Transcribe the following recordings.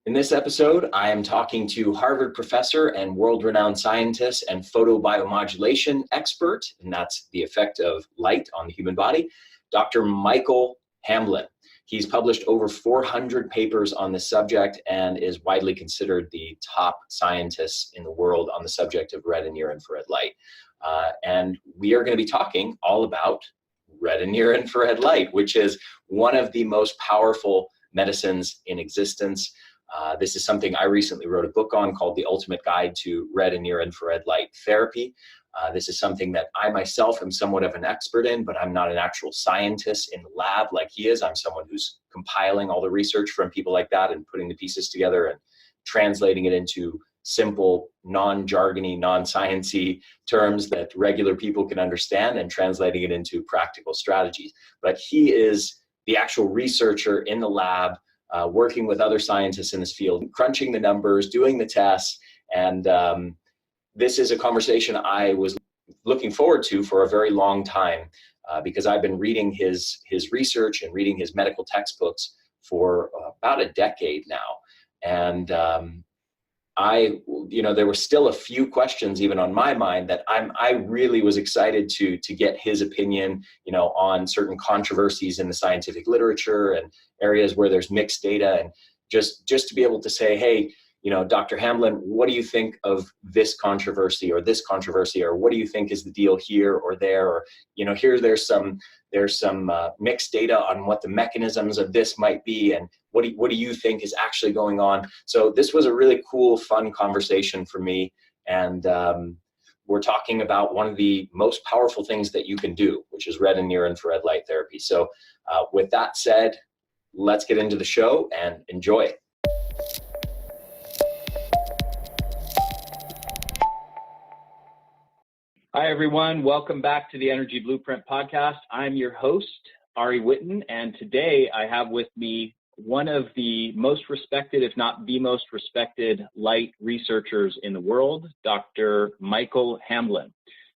In this episode, I am talking to Harvard professor and world-renowned scientist and photobiomodulation expert, and that's the effect of light on the human body, Dr. Michael Hamblin. He's published over 400 papers on this subject and is widely considered the top scientist in the world on the subject of red and near-infrared light. And we are going to be talking all about red and near-infrared light, which is one of the most powerful medicines in existence. This is something I recently wrote a book on called The Ultimate Guide to Red and Near-Infrared Light Therapy. This is something that I myself am somewhat of an expert in, but I'm not an actual scientist in the lab like he is. I'm someone who's compiling all the research from people like that and putting the pieces together and translating it into simple, non-jargony, non-sciencey terms that regular people can understand and translating it into practical strategies. But he is the actual researcher in the lab, working with other scientists in this field, crunching the numbers, doing the tests, and this is a conversation I was looking forward to for a very long time because I've been reading his research and reading his medical textbooks for about a decade now. And there were still a few questions even on my mind that I really was excited to get his opinion, on certain controversies in the scientific literature and areas where there's mixed data, and just to be able to say, hey, Dr. Hamblin, what do you think of this controversy, or what do you think is the deal here or there, or there's some mixed data on what the mechanisms of this might be, and what do you think is actually going on? So this was a really cool, fun conversation for me, and we're talking about one of the most powerful things that you can do, which is red and near-infrared light therapy. So with that said, let's get into the show and enjoy. Hi, everyone. Welcome back to the Energy Blueprint podcast. I'm your host, Ari Whitten, and today I have with me one of the most respected, if not the most respected, light researchers in the world, Dr. Michael Hamblin.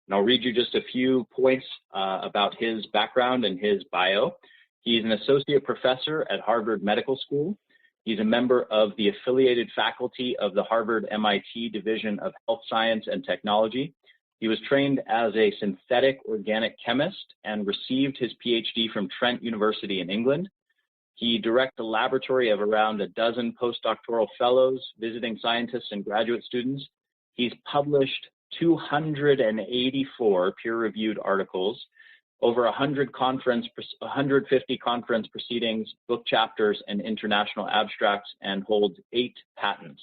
And I'll read you just a few points about his background and his bio. He's an associate professor at Harvard Medical School. He's a member of the affiliated faculty of the Harvard-MIT Division of Health Science and Technology. He was trained as a synthetic organic chemist and received his PhD from Trent University in England. He directs a laboratory of around a dozen postdoctoral fellows, visiting scientists, and graduate students. He's published 284 peer-reviewed articles, over 150 conference proceedings, book chapters, and international abstracts, and holds 8 patents.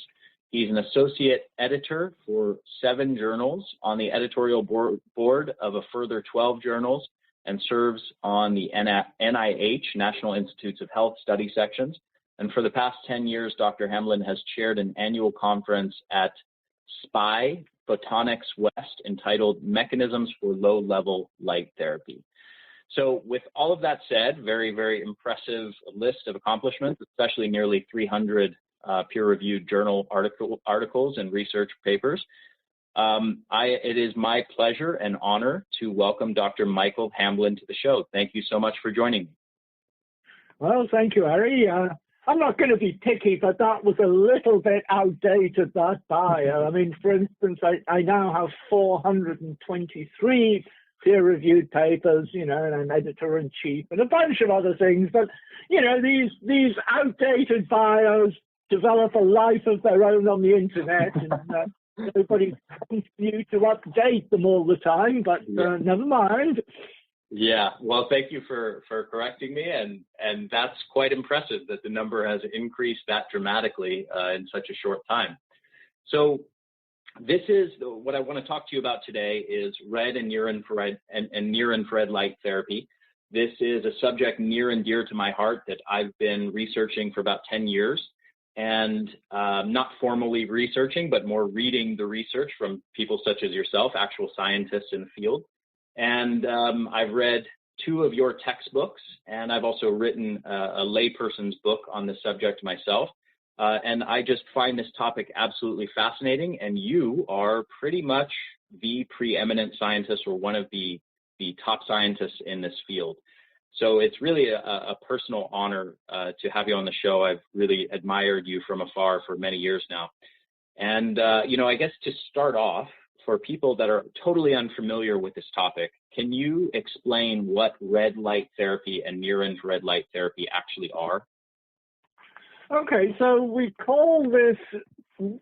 He's an associate editor for 7 journals, on the editorial board of a further 12 journals, and serves on the NIH, National Institutes of Health, study sections. And for the past 10 years, Dr. Hamblin has chaired an annual conference at SPI Photonics West entitled Mechanisms for Low-Level Light Therapy. So with all of that said, very, very impressive list of accomplishments, especially nearly 300 peer-reviewed journal articles and research papers. It is my pleasure and honor to welcome Dr. Michael Hamblin to the show. Thank you so much for joining me. Well, thank you, Ari. I'm not going to be picky, but that was a little bit outdated, that bio. I mean, for instance, I now have 423 peer-reviewed papers, and I'm editor-in-chief and a bunch of other things. But, these outdated bios develop a life of their own on the internet, and everybody continues to update them all the time, but never mind. Yeah, well, thank you for correcting me, and that's quite impressive that the number has increased that dramatically in such a short time. So this is what I want to talk to you about today is red and near-infrared and near-infrared light therapy. This is a subject near and dear to my heart that I've been researching for about 10 years. And not formally researching, but more reading the research from people such as yourself, actual scientists in the field. And I've read 2 of your textbooks, and I've also written a layperson's book on the subject myself. And I just find this topic absolutely fascinating, and you are pretty much the preeminent scientist or one of the top scientists in this field. So it's really a personal honor to have you on the show. I've really admired you from afar for many years now. And, I guess to start off, for people that are totally unfamiliar with this topic, can you explain what red light therapy and near-infrared light therapy actually are? Okay, so we call this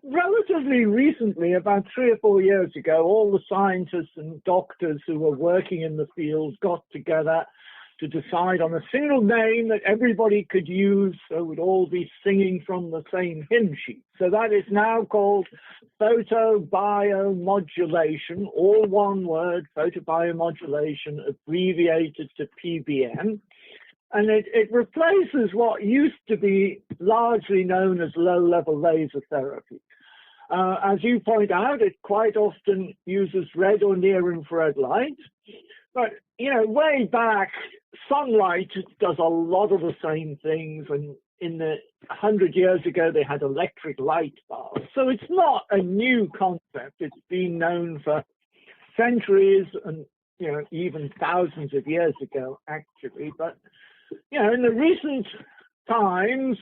relatively recently, about 3 or 4 years ago, all the scientists and doctors who were working in the field got together to decide on a single name that everybody could use, so we'd all be singing from the same hymn sheet. So that is now called photobiomodulation, all one word, photobiomodulation, abbreviated to PBM. And it replaces what used to be largely known as low-level laser therapy. As you point out, it quite often uses red or near-infrared light. But, way back, sunlight does a lot of the same things. And in the 100 years ago, they had electric light bulbs. So it's not a new concept. It's been known for centuries and, even thousands of years ago, actually. But, in the recent times,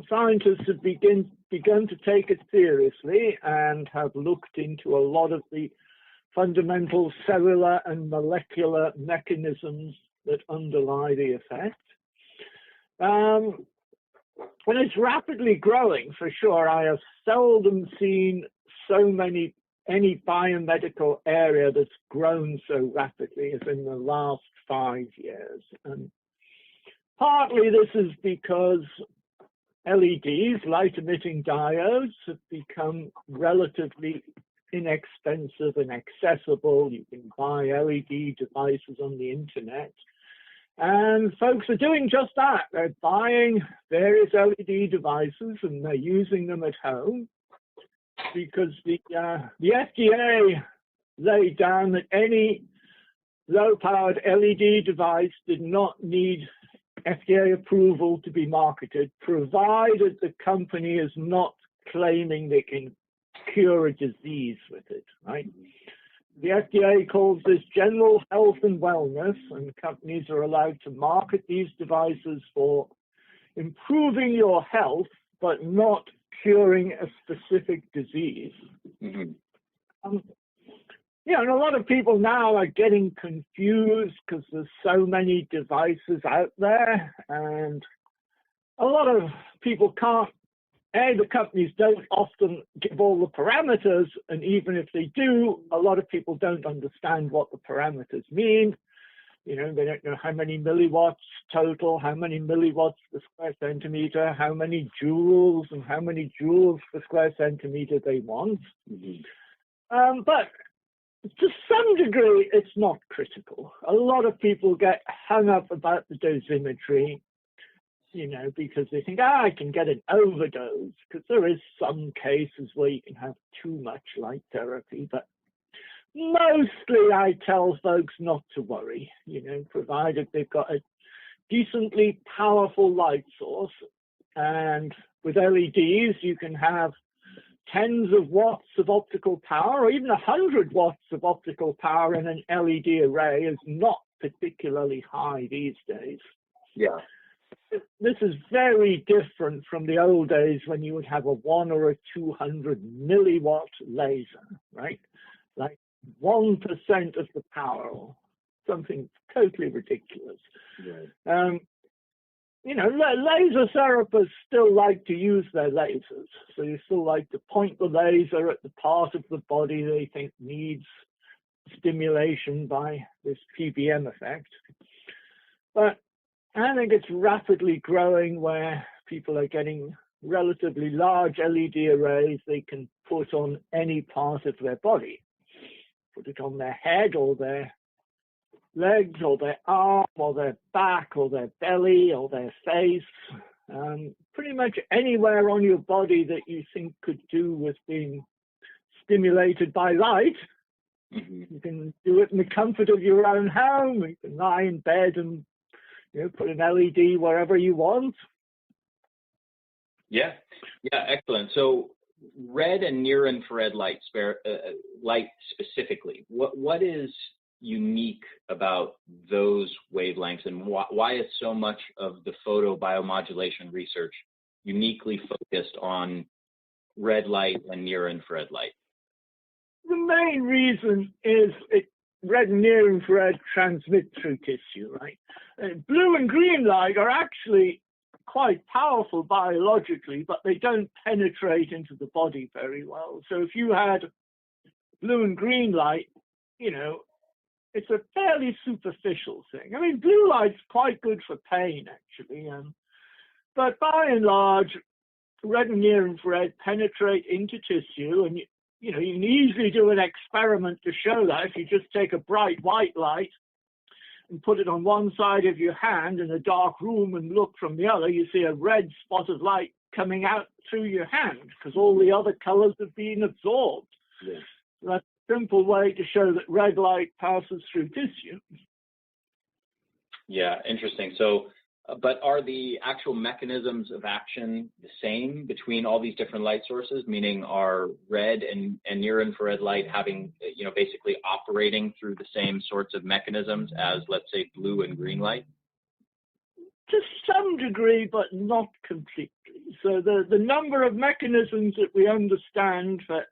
scientists have begun to take it seriously and have looked into a lot of the fundamental cellular and molecular mechanisms that underlie the effect. And it's rapidly growing, for sure. I have seldom seen any biomedical area that's grown so rapidly as in the last 5 years. And partly this is because LEDs, light-emitting diodes, have become relatively inexpensive and accessible. You can buy LED devices on the internet. And folks are doing just that. They're buying various LED devices and they're using them at home because the FDA laid down that any low-powered LED device did not need FDA approval to be marketed, provided the company is not claiming they can cure a disease with it, right? The FDA calls this general health and wellness, and companies are allowed to market these devices for improving your health, but not curing a specific disease. Mm-hmm. And a lot of people now are getting confused because there's so many devices out there, and a lot of people can't. The companies don't often give all the parameters, and even if they do, a lot of people don't understand what the parameters mean. They don't know how many milliwatts total, how many milliwatts per square centimeter, how many joules, and how many joules per square centimeter they want. Mm-hmm. But to some degree, it's not critical. A lot of people get hung up about the dosimetry, because they think, I can get an overdose, because there is some cases where you can have too much light therapy. But mostly I tell folks not to worry, provided they've got a decently powerful light source. And with LEDs, you can have tens of watts of optical power, or even 100 watts of optical power in an LED array is not particularly high these days. Yeah. This is very different from the old days when you would have a 1 or a 200 milliwatt laser, right? Like 1% of the power, or something totally ridiculous. Right. Laser therapists still like to use their lasers. So you still like to point the laser at the part of the body they think needs stimulation by this PBM effect. But I think it's rapidly growing where people are getting relatively large LED arrays they can put on any part of their body. Put it on their head or their legs or their arm or their back or their belly or their face. Pretty much anywhere on your body that you think could do with being stimulated by light. Mm-hmm. You can do it in the comfort of your own home. You can lie in bed and put an LED wherever you want. Yeah, excellent. So red and near-infrared light specifically, what is unique about those wavelengths, and why is so much of the photobiomodulation research uniquely focused on red light and near-infrared light? The main reason is red and near-infrared transmit through tissue, right? Blue and green light are actually quite powerful biologically, but they don't penetrate into the body very well. So if you had blue and green light, it's a fairly superficial thing. I mean, blue light's quite good for pain, actually, but by and large, red and near-infrared penetrate into tissue, and you can easily do an experiment to show that. If you just take a bright white light and put it on one side of your hand in a dark room and look from the other, you see a red spot of light coming out through your hand because all the other colors have been absorbed. Yeah. So that's a simple way to show that red light passes through tissue. Yeah, interesting. So, but are the actual mechanisms of action the same between all these different light sources? Meaning, are red and near-infrared light having, basically operating through the same sorts of mechanisms as, let's say, blue and green light? To some degree, but not completely. So the number of mechanisms that we understand for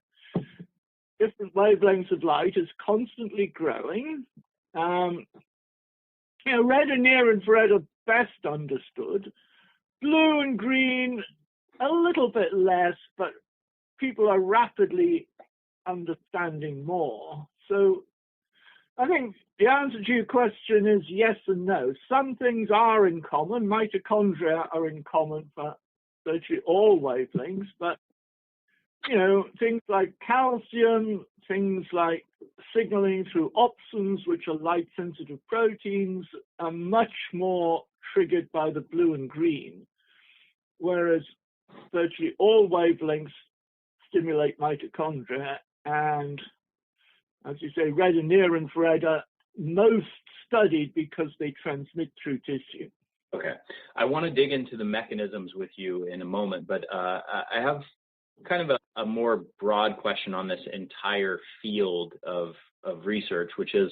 different wavelengths of light is constantly growing. Red and near-infrared are best understood. Blue and green, a little bit less, but people are rapidly understanding more. So I think the answer to your question is yes and no. Some things are in common. Mitochondria are in common for virtually all wavelengths, but things like calcium, things like signaling through opsons, which are light-sensitive proteins, are much more triggered by the blue and green, whereas virtually all wavelengths stimulate mitochondria, and as you say, red and near-infrared are most studied because they transmit through tissue. Okay. I want to dig into the mechanisms with you in a moment, but I have kind of a more broad question on this entire field of research, which is,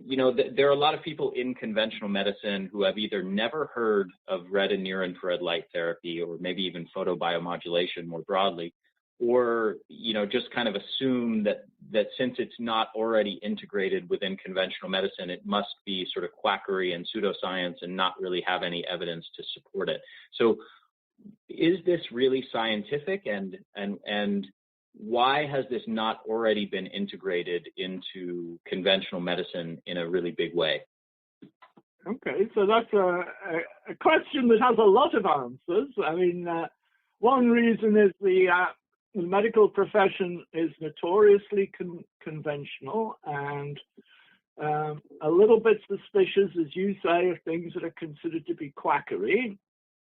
there are a lot of people in conventional medicine who have either never heard of red and near-infrared light therapy, or maybe even photobiomodulation more broadly, or, just kind of assume that since it's not already integrated within conventional medicine, it must be sort of quackery and pseudoscience and not really have any evidence to support it. So is this really scientific, and why has this not already been integrated into conventional medicine in a really big way? Okay, so that's a question that has a lot of answers. I mean, one reason is the medical profession is notoriously conventional and a little bit suspicious, as you say, of things that are considered to be quackery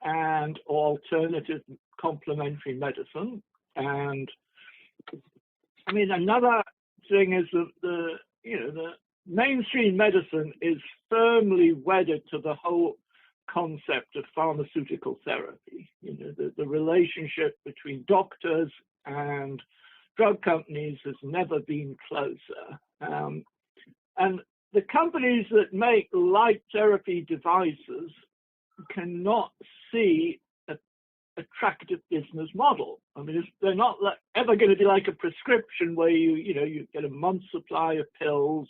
and alternative complementary medicine. And I mean, another thing is that the mainstream medicine is firmly wedded to the whole concept of pharmaceutical therapy. The relationship between doctors and drug companies has never been closer. And the companies that make light therapy devices cannot see an attractive business model. I mean, they're not ever going to be like a prescription where you get a month's supply of pills.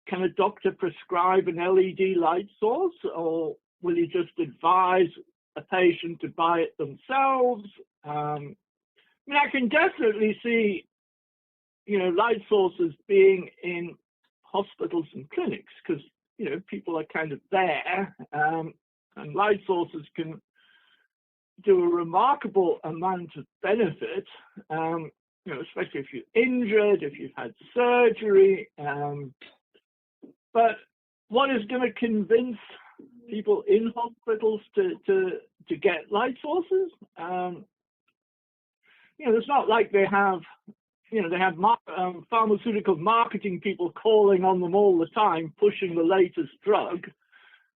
Can a doctor prescribe an LED light source, or will he just advise a patient to buy it themselves? I mean, I can definitely see, light sources being in hospitals and clinics because, people are kind of there, and light sources can do a remarkable amount of benefit, especially if you're injured, if you've had surgery. But what is going to convince people in hospitals to get light sources? It's not like they have pharmaceutical marketing people calling on them all the time, pushing the latest drug.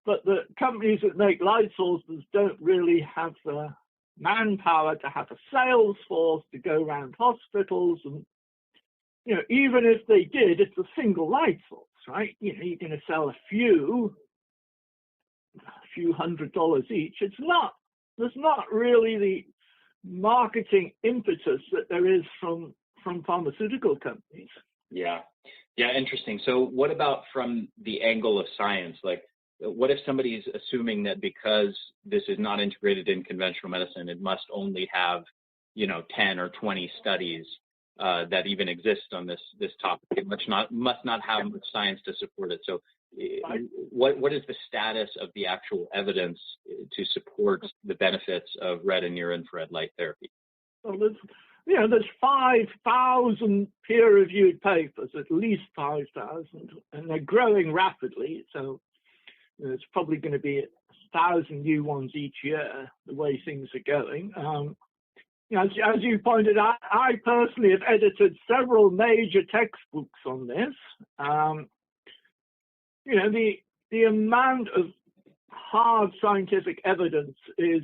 But the companies that make light sources don't really have the manpower to have a sales force to go around hospitals and even if they did, it's a single light source, right? You're going to sell a few $100 each. There's not really the marketing impetus that there is from pharmaceutical companies. Yeah, interesting. So what about from the angle of science? Like, what if somebody's assuming that because this is not integrated in conventional medicine, it must only have, 10 or 20 studies that even exist on this topic? It must not have much science to support it. So what is the status of the actual evidence to support the benefits of red and near-infrared light therapy? Well, there's 5,000 peer-reviewed papers, at least 5,000, and they're growing rapidly. So it's probably going to be 1,000 new ones each year, the way things are going. As you pointed out, I personally have edited several major textbooks on this. The amount of hard scientific evidence is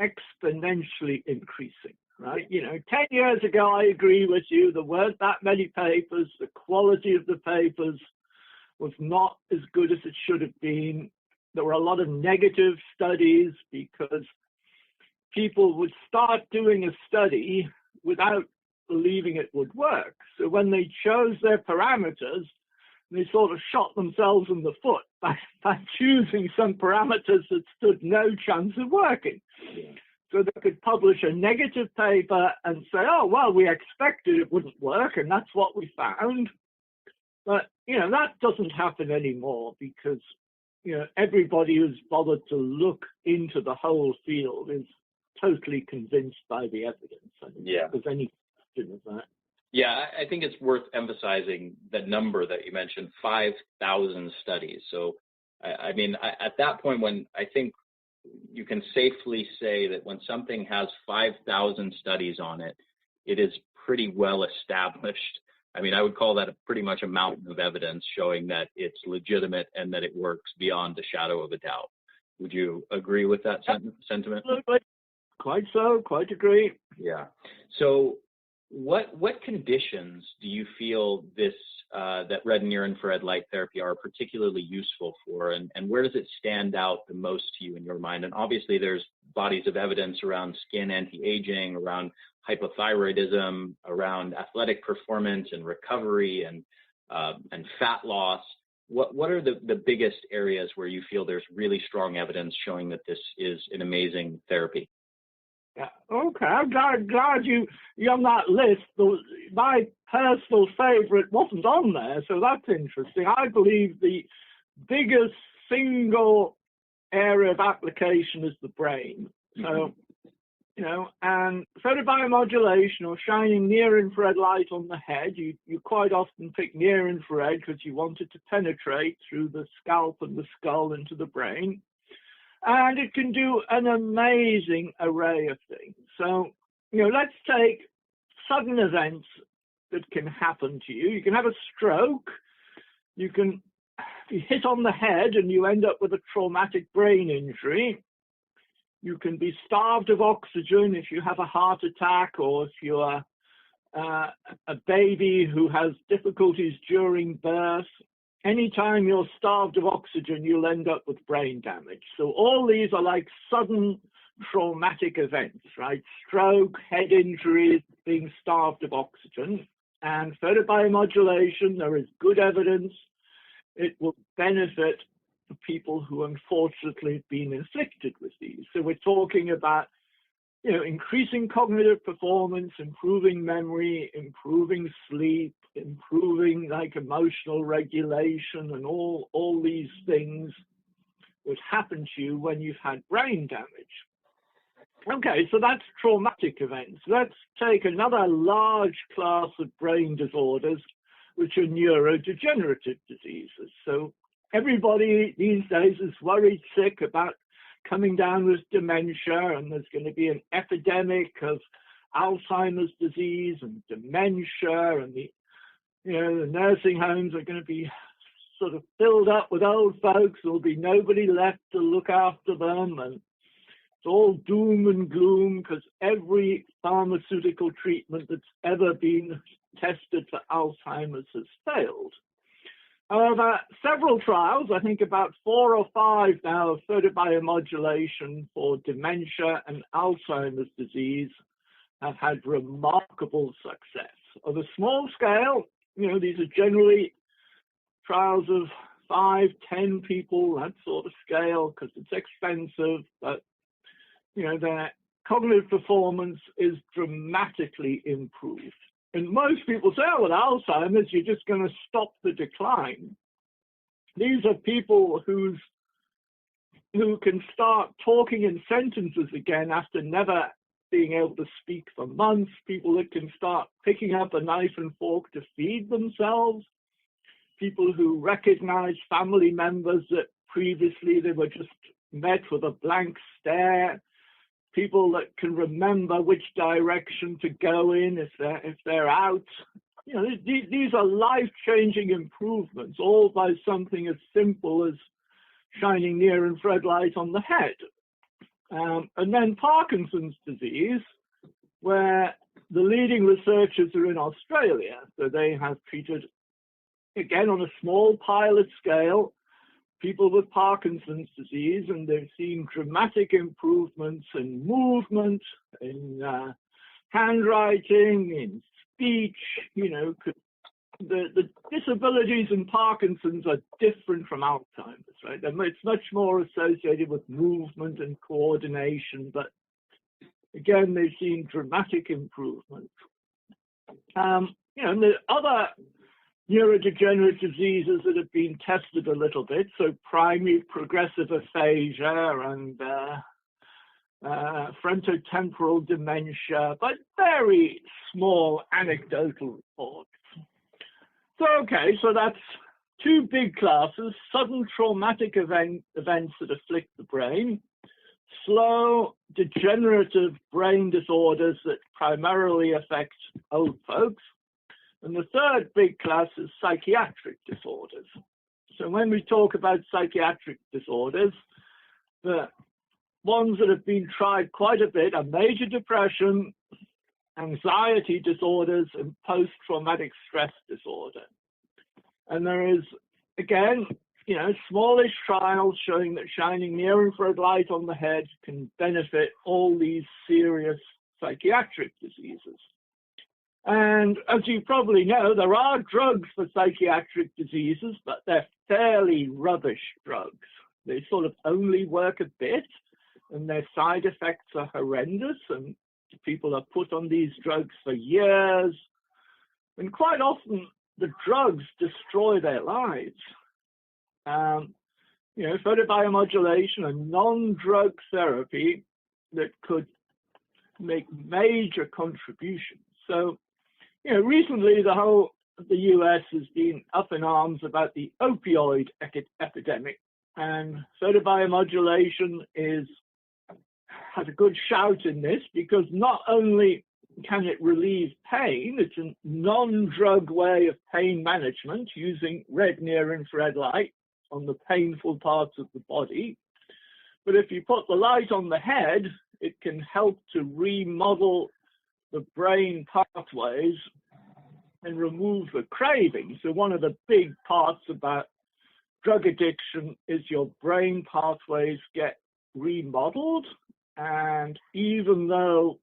exponentially increasing, right? 10 years ago, I agree with you, there weren't that many papers. The quality of the papers was not as good as it should have been. There were a lot of negative studies because people would start doing a study without believing it would work. So when they chose their parameters, they sort of shot themselves in the foot by choosing some parameters that stood no chance of working. Yeah. So they could publish a negative paper and say, oh, well, we expected it wouldn't work, and that's what we found. But, that doesn't happen anymore because, everybody who's bothered to look into the whole field is totally convinced by the evidence. I don't think there's any question of that. Yeah, I think it's worth emphasizing the number that you mentioned, 5,000 studies. So, at that point when I think you can safely say that when something has 5,000 studies on it, it is pretty well established. I would call that pretty much a mountain of evidence showing that it's legitimate and that it works beyond the shadow of a doubt. Would you agree with that sentiment? Absolutely. Quite so, quite agree. Yeah. So what conditions do you feel that red and near-infrared light therapy are particularly useful for, and where does it stand out the most to you in your mind? And obviously there's bodies of evidence around skin anti-aging, around hypothyroidism, around athletic performance and recovery and fat loss. What are the biggest areas where you feel there's really strong evidence showing that this is an amazing therapy? Yeah. Okay, I'm glad you're on that list. My personal favorite wasn't on there, so that's interesting. I believe the biggest single area of application is the brain. So, and photobiomodulation or shining near-infrared light on the head, you quite often pick near-infrared because you want it to penetrate through the scalp and the skull into the brain. And it can do an amazing array of things. So, let's take sudden events that can happen to you. You can have a stroke. You can be hit on the head and you end up with a traumatic brain injury. You can be starved of oxygen if you have a heart attack or if you're a baby who has difficulties during birth. Anytime you're starved of oxygen, you'll end up with brain damage. So all these are like sudden traumatic events, right? Stroke, head injuries, being starved of oxygen. And photobiomodulation, there is good evidence it will benefit the people who unfortunately have been inflicted with these. So we're talking about increasing cognitive performance, improving memory, improving sleep, improving emotional regulation, and all these things would happen to you when you've had brain damage. Okay, so that's traumatic events. Let's take another large class of brain disorders, which are neurodegenerative diseases. So everybody these days is worried sick about coming down with dementia, and there's going to be an epidemic of Alzheimer's disease and dementia, and the nursing homes are going to be sort of filled up with old folks. There'll be nobody left to look after them, and it's all doom and gloom because every pharmaceutical treatment that's ever been tested for Alzheimer's has failed. However, several trials, I think about 4 or 5 now, of photobiomodulation for dementia and Alzheimer's disease have had remarkable success. On a small scale, these are generally trials of 5, 10 people, that sort of scale, because it's expensive, but, their cognitive performance is dramatically improved. And most people say, oh, with Alzheimer's, you're just going to stop the decline. These are people who can start talking in sentences again after never being able to speak for months, people that can start picking up a knife and fork to feed themselves, people who recognize family members that previously they were just met with a blank stare, people that can remember which direction to go in if they're out. These are life-changing improvements, all by something as simple as shining near-infrared light on the head. And then Parkinson's disease, where the leading researchers are in Australia. So they have treated, again, on a small pilot scale, people with Parkinson's disease, and they've seen dramatic improvements in movement, in handwriting, in speech. The disabilities in Parkinson's are different from Alzheimer's, right? It's much more associated with movement and coordination, but again, they've seen dramatic improvement. And the other neurodegenerative diseases that have been tested a little bit, so primary progressive aphasia and frontotemporal dementia, but very small anecdotal reports. So that's 2 big classes: sudden traumatic events that afflict the brain, slow degenerative brain disorders that primarily affect old folks. And the third big class is psychiatric disorders. So when we talk about psychiatric disorders, the ones that have been tried quite a bit are major depression, anxiety disorders, and post-traumatic stress disorder. And there is, again, smallish trials showing that shining near-infrared light on the head can benefit all these serious psychiatric diseases. And as you probably know, there are drugs for psychiatric diseases, but they're fairly rubbish drugs. They sort of only work a bit, and their side effects are horrendous, and people are put on these drugs for years. And quite often, the drugs destroy their lives. Photobiomodulation, a non-drug therapy that could make major contributions. So, recently the US has been up in arms about the opioid epidemic, and photobiomodulation has a good shout in this, because not only can it relieve pain, it's a non-drug way of pain management using red near-infrared light on the painful parts of the body. But if you put the light on the head, it can help to remodel the brain pathways and remove the craving. So one of the big parts about drug addiction is your brain pathways get remodeled, and even though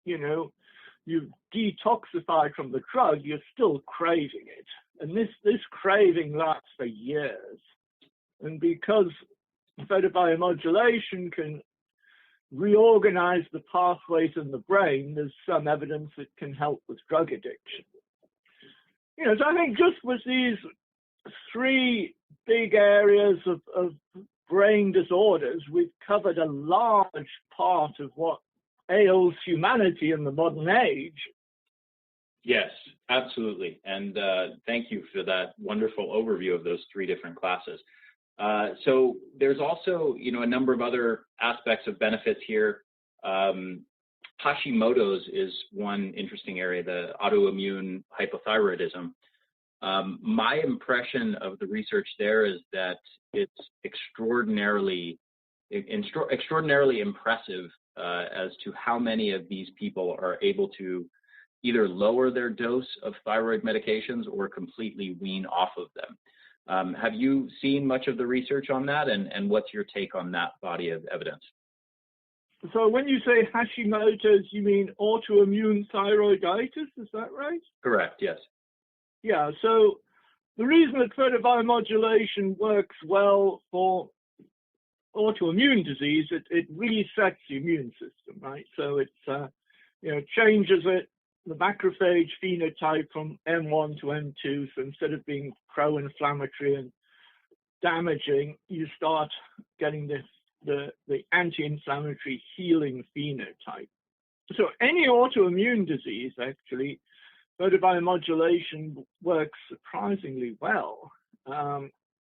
you've detoxified from the drug, you're still craving it. And this craving lasts for years. And because photobiomodulation can reorganize the pathways in the brain, there's some evidence it can help with drug addiction. So I think just with these 3 big areas of brain disorders, we've covered a large part of what ails humanity in the modern age. Yes, absolutely. And thank you for that wonderful overview of those 3 different classes. So there's also, a number of other aspects of benefits here. Hashimoto's is one interesting area, the autoimmune hypothyroidism. My impression of the research there is that it's extraordinarily impressive as to how many of these people are able to either lower their dose of thyroid medications or completely wean off of them. Have you seen much of the research on that, and what's your take on that body of evidence? So when you say Hashimoto's, you mean autoimmune thyroiditis, is that right? Correct, yes. Yeah, so the reason that photobiomodulation works well for autoimmune disease, it resets the immune system, right? So it's, changes it, the macrophage phenotype from M1 to M2. So instead of being pro-inflammatory and damaging, you start getting the anti-inflammatory healing phenotype. So any autoimmune disease, actually, photobiomodulation works surprisingly well.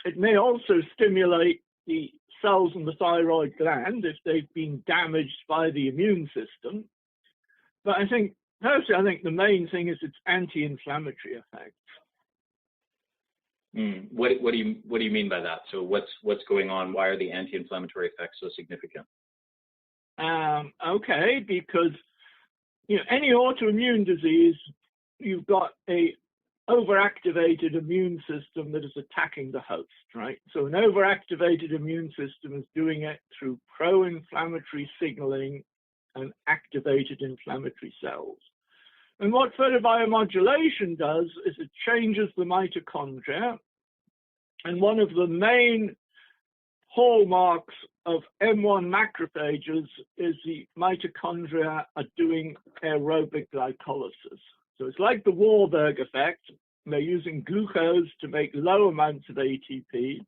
It may also stimulate the cells in the thyroid gland if they've been damaged by the immune system. But personally, I think the main thing is its anti-inflammatory effects. What do you mean by that? So what's going on? Why are the anti-inflammatory effects so significant? Okay, because any autoimmune disease, you've got a overactivated immune system that is attacking the host, right? So an overactivated immune system is doing it through pro-inflammatory signaling and activated inflammatory cells. And what photobiomodulation does is it changes the mitochondria. And one of the main hallmarks of M1 macrophages is the mitochondria are doing aerobic glycolysis. So it's like the Warburg effect. They're using glucose to make low amounts of ATP.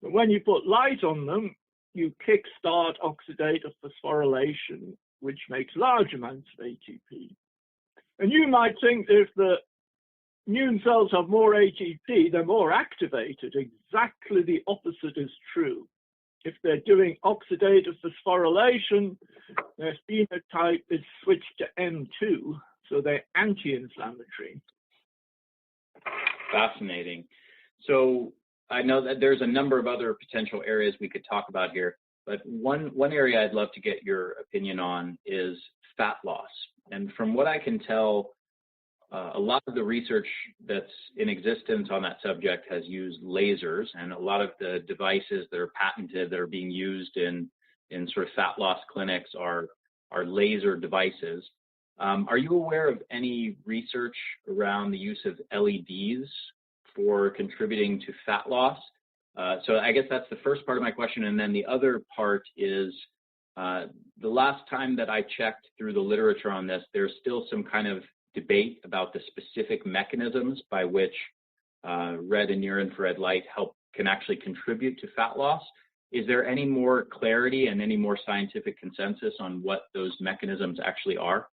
But when you put light on them, you kickstart oxidative phosphorylation, which makes large amounts of ATP. And you might think that if the immune cells have more ATP, they're more activated. Exactly the opposite is true. If they're doing oxidative phosphorylation, their phenotype is switched to M2, so they're anti-inflammatory. Fascinating. So I know that there's a number of other potential areas we could talk about here, but one area I'd love to get your opinion on is fat loss. And from what I can tell, a lot of the research that's in existence on that subject has used lasers, and a lot of the devices that are patented that are being used in sort of fat loss clinics are laser devices. Are you aware of any research around the use of LEDs for contributing to fat loss? So I guess that's the first part of my question. And then the other part is, the last time that I checked through the literature on this, there's still some kind of debate about the specific mechanisms by which red and near infrared light can actually contribute to fat loss. Is there any more clarity and any more scientific consensus on what those mechanisms actually are?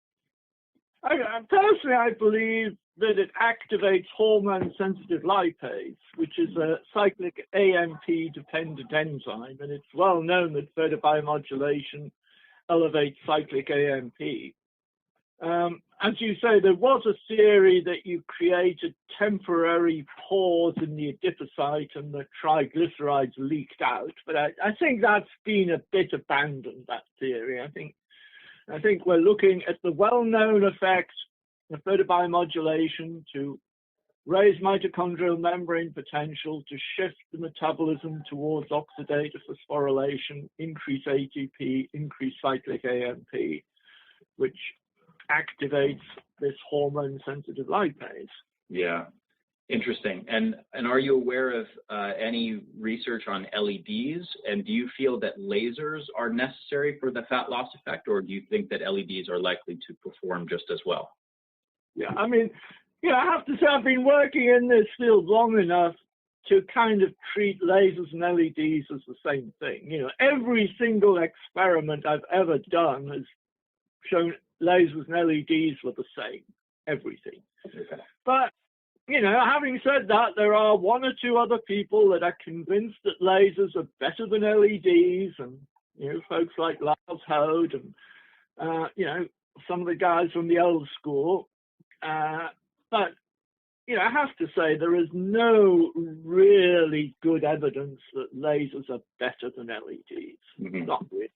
Personally, I believe that it activates hormone-sensitive lipase, which is a cyclic AMP-dependent enzyme, and it's well known that photobiomodulation elevates cyclic AMP. As you say, there was a theory that you created temporary pores in the adipocyte and the triglycerides leaked out, but I think that's been a bit abandoned, that theory. I think we're looking at the well-known effect of photobiomodulation to raise mitochondrial membrane potential, to shift the metabolism towards oxidative phosphorylation, increase ATP, increase cyclic AMP, which activates this hormone-sensitive lipase. Yeah, interesting. And are you aware of any research on LEDs? And do you feel that lasers are necessary for the fat loss effect, or do you think that LEDs are likely to perform just as well? Yeah, I mean, I have to say I've been working in this field long enough to kind of treat lasers and LEDs as the same thing. Every single experiment I've ever done has shown lasers and LEDs were the same, everything. Okay. But, having said that, there are one or two other people that are convinced that lasers are better than LEDs, and, folks like Lars Hode and, some of the guys from the old school. But, I have to say there is no really good evidence that lasers are better than LEDs. Mm-hmm. Not really.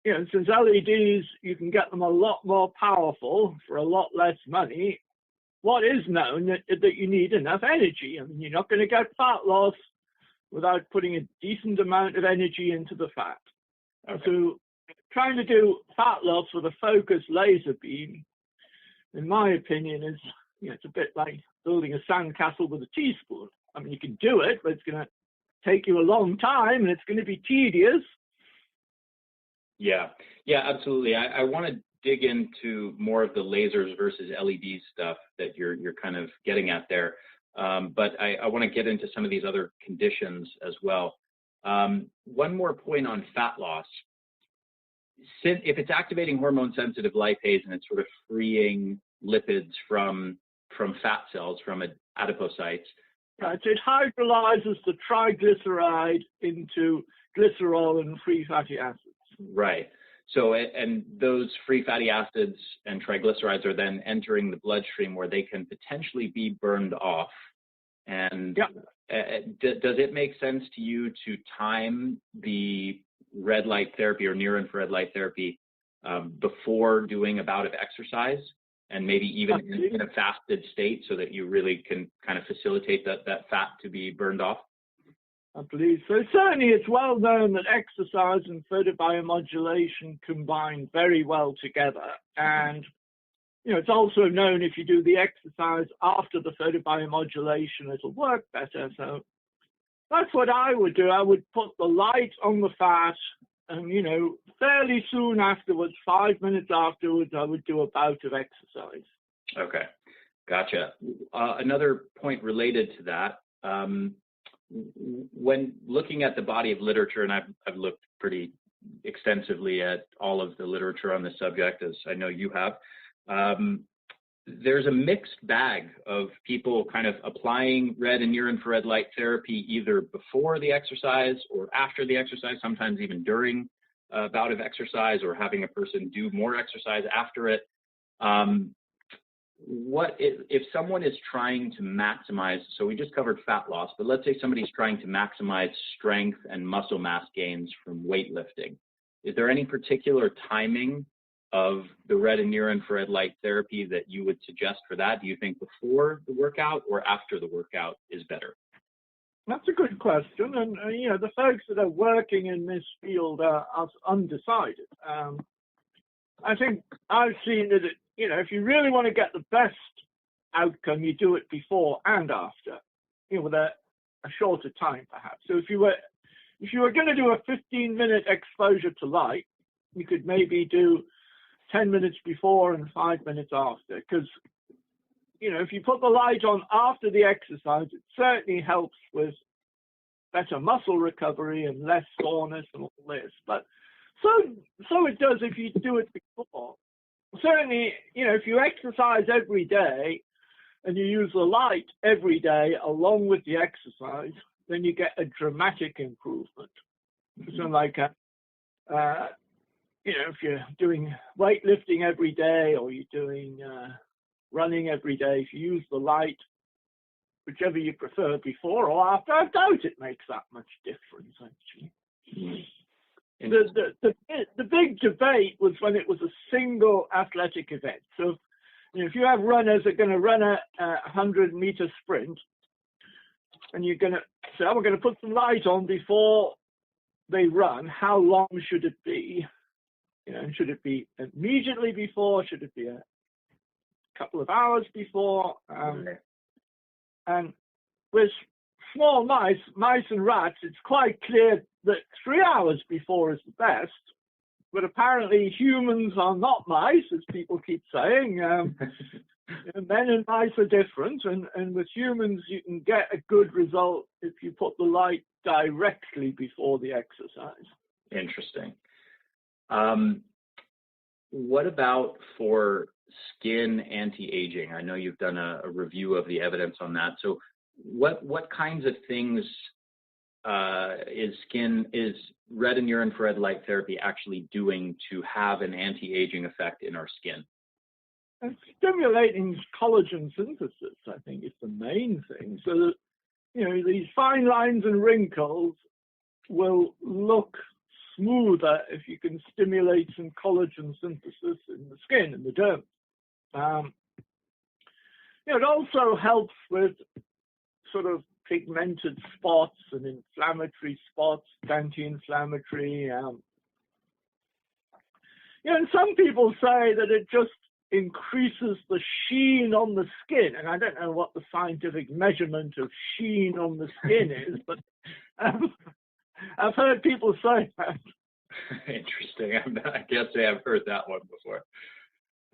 since LEDs, you can get them a lot more powerful for a lot less money, what is known that you need enough energy. I mean, you're not going to get fat loss without putting a decent amount of energy into the fat. Okay. So trying to do fat loss with a focused laser beam, in my opinion, is, it's a bit like building a sandcastle with a teaspoon. I mean, you can do it, but it's going to take you a long time and it's going to be tedious. Yeah, absolutely. I want to dig into more of the lasers versus LED stuff that you're kind of getting at there. But I want to get into some of these other conditions as well. One more point on fat loss. If it's activating hormone-sensitive lipase and it's sort of freeing lipids from fat cells, from adipocytes. Right, it hydrolyzes the triglyceride into glycerol and free fatty acids. Right. So, and those free fatty acids and triglycerides are then entering the bloodstream where they can potentially be burned off. And does it make sense to you to time the red light therapy or near infrared light therapy before doing a bout of exercise, and maybe even in a fasted state, so that you really can kind of facilitate that fat to be burned off? I believe so. Certainly, it's well known that exercise and photobiomodulation combine very well together. And, it's also known if you do the exercise after the photobiomodulation, it'll work better. So that's what I would do. I would put the light on the fat, and, fairly soon afterwards, 5 minutes afterwards, I would do a bout of exercise. Okay, gotcha. Another point related to that, when looking at the body of literature, and I've looked pretty extensively at all of the literature on this subject, as I know you have, there's a mixed bag of people kind of applying red and near infrared light therapy either before the exercise or after the exercise, sometimes even during a bout of exercise, or having a person do more exercise after it. What if someone is trying to maximize, so we just covered fat loss, but let's say somebody's trying to maximize strength and muscle mass gains from weightlifting. Is there any particular timing of the red and near infrared light therapy that you would suggest for that? Do you think before the workout or after the workout is better? That's a good question. And, the folks that are working in this field are undecided. I think I've seen that, if you really want to get the best outcome, you do it before and after, with a shorter time perhaps. So if you were going to do a 15-minute exposure to light, you could maybe do 10 minutes before and 5 minutes after, because, if you put the light on after the exercise, it certainly helps with better muscle recovery and less soreness and all this. But so it does if you do it before. Certainly, if you exercise every day and you use the light every day along with the exercise, then you get a dramatic improvement. So like, if you're doing weightlifting every day or you're doing running every day, if you use the light, whichever you prefer, before or after, I doubt it makes that much difference, actually. The big debate was when it was a single athletic event. So, if you have runners that are going to run a 100-meter sprint, and you're going to say, we're going to put some light on before they run, how long should it be? Should it be immediately before? Should it be a couple of hours before? And with small mice and rats, it's quite clear that 3 hours before is the best. But apparently humans are not mice, as people keep saying. Men and mice are different. And with humans, you can get a good result if you put the light directly before the exercise. Interesting. What about for skin anti-aging? I know you've done a review of the evidence on that. So what kinds of things is red and near infrared light therapy actually doing to have an anti-aging effect in our skin? And stimulating collagen synthesis, I think, is the main thing. So that, these fine lines and wrinkles will look smoother if you can stimulate some collagen synthesis in the skin, in the derm. It also helps with sort of pigmented spots and inflammatory spots, anti-inflammatory. And some people say that it just increases the sheen on the skin, and I don't know what the scientific measurement of sheen on the skin is, but I've heard people say that. Interesting. I can't say I've heard that one before.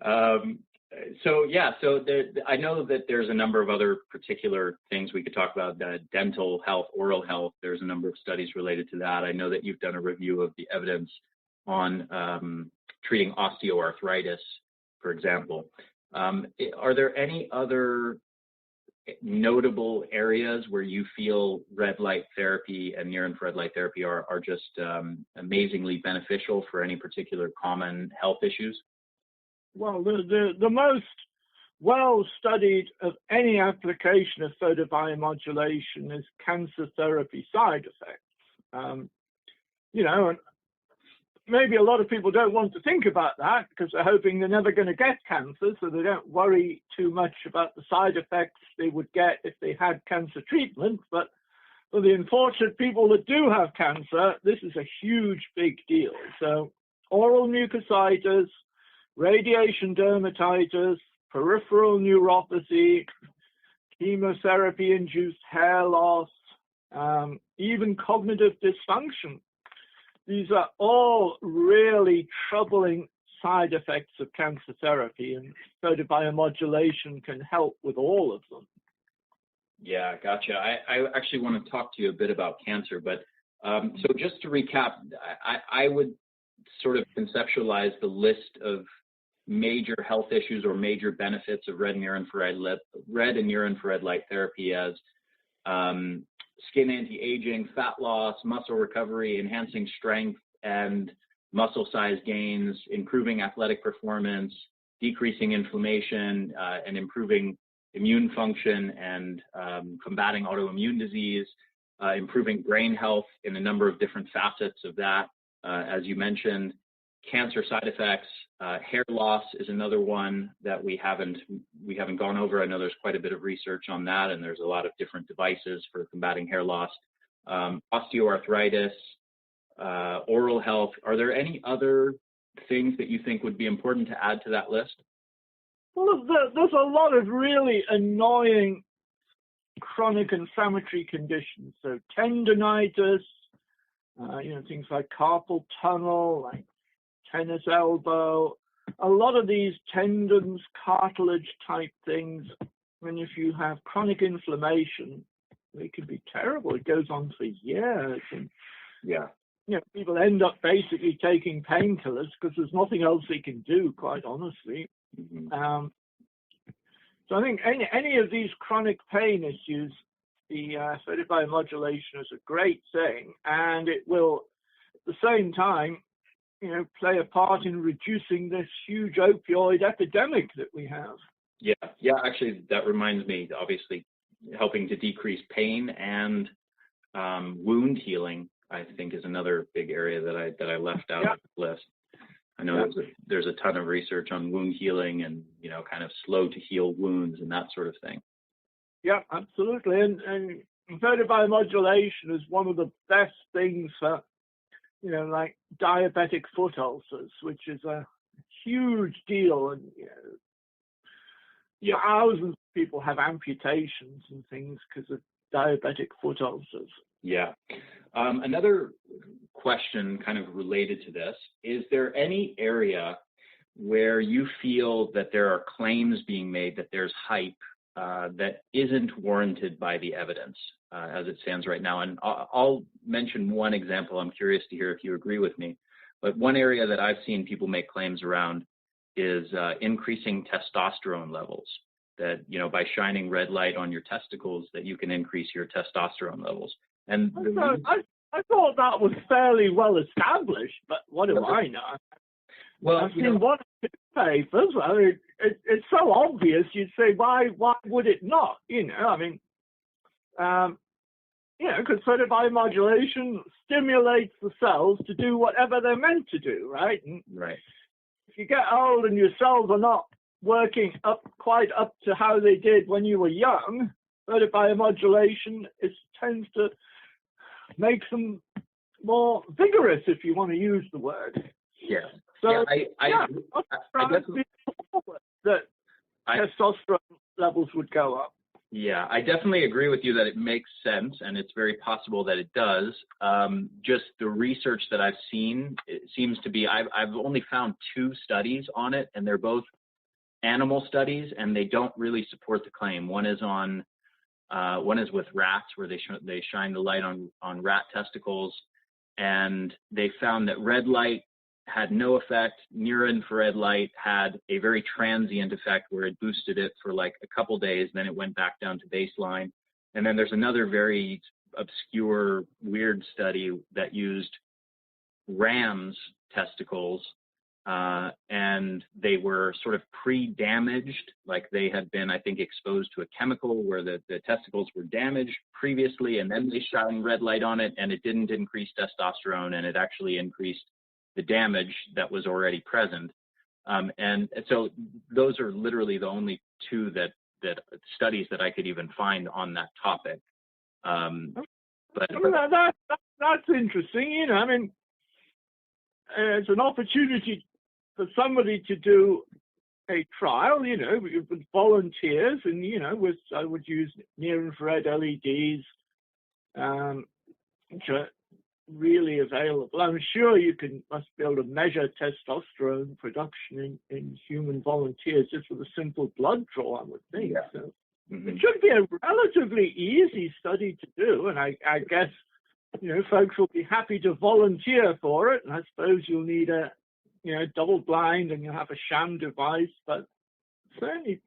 I know that there's a number of other particular things we could talk about, dental health, oral health. There's a number of studies related to that. I know that you've done a review of the evidence on treating osteoarthritis, for example. Are there any other notable areas where you feel red light therapy and near-infrared light therapy are just amazingly beneficial for any particular common health issues? Well, the most well-studied of any application of photobiomodulation is cancer therapy side effects. And maybe a lot of people don't want to think about that because they're hoping they're never going to get cancer, so they don't worry too much about the side effects they would get if they had cancer treatment. But for the unfortunate people that do have cancer, this is a huge, big deal. So oral mucositis, radiation dermatitis, peripheral neuropathy, chemotherapy-induced hair loss, even cognitive dysfunction. These are all really troubling side effects of cancer therapy, and photobiomodulation can help with all of them. Yeah, gotcha. I actually want to talk to you a bit about cancer, but so just to recap, I would sort of conceptualize the list of major health issues or major benefits of red and near-infrared light therapy as skin anti-aging, fat loss, muscle recovery, enhancing strength and muscle size gains, improving athletic performance, decreasing inflammation, and improving immune function and combating autoimmune disease, improving brain health in a number of different facets of that, as you mentioned. Cancer side effects, hair loss is another one that we haven't gone over. I know there's quite a bit of research on that, and there's a lot of different devices for combating hair loss. Osteoarthritis, oral health. Are there any other things that you think would be important to add to that list? Well, there's a lot of really annoying chronic inflammatory conditions. So tendinitis, things like carpal tunnel, like tennis elbow, a lot of these tendons, cartilage type things. And if you have chronic inflammation, it can be terrible. It goes on for years. And, people end up basically taking painkillers because there's nothing else they can do, quite honestly. Mm-hmm. So I think any of these chronic pain issues, the photobiomodulation is a great thing, and it will, at the same time, play a part in reducing this huge opioid epidemic that we have. Yeah. Actually, that reminds me. Obviously, helping to decrease pain and wound healing, I think, is another big area that I left out of the list. I know there's a ton of research on wound healing and kind of slow to heal wounds and that sort of thing. Yeah, absolutely. And photobiomodulation is one of the best things for like diabetic foot ulcers, which is a huge deal. And thousands of people have amputations and things because of diabetic foot ulcers. Yeah. Another question kind of related to this, is there any area where you feel that there are claims being made that there's hype that isn't warranted by the evidence as it stands right now? And I'll mention one example. I'm curious to hear if you agree with me. But one area that I've seen people make claims around is increasing testosterone levels, that, by shining red light on your testicles, that you can increase your testosterone levels. And I thought that was fairly well established, but what do I know? Well, I've seen one or two papers. I mean, it's so obvious. You'd say, why would it not? because photobiomodulation stimulates the cells to do whatever they're meant to do, right? And Right. if you get old and your cells are not working quite up to how they did when you were young, photobiomodulation tends to make them more vigorous, if you want to use the word. Yeah. So, I guess that testosterone levels would go up. Yeah, I definitely agree with you that it makes sense, and it's very possible that it does. Just the research that I've seen, it seems to be, I've only found 2 studies on it, and they're both animal studies, and they don't really support the claim. One is with rats, where they shine the light on rat testicles, and they found that red light had no effect. Near infrared light had a very transient effect where it boosted it for like a couple days, then it went back down to baseline. And then there's another very obscure, weird study that used rams' testicles, and they were sort of pre-damaged, like they had been, I think, exposed to a chemical where the testicles were damaged previously, and then they shone red light on it, and it didn't increase testosterone, and it actually increased the damage that was already present. And so those are literally the only 2 that studies that I could even find on that topic. But that's interesting. I mean, it's an opportunity for somebody to do a trial, with volunteers, and I would use near-infrared LEDs, which are really available. I'm sure you must be able to measure testosterone production in human volunteers just with a simple blood draw, I would think. Yeah. So mm-hmm. it should be a relatively easy study to do, and I guess folks will be happy to volunteer for it. And I suppose you'll need a double blind, and you'll have a sham device, but certainly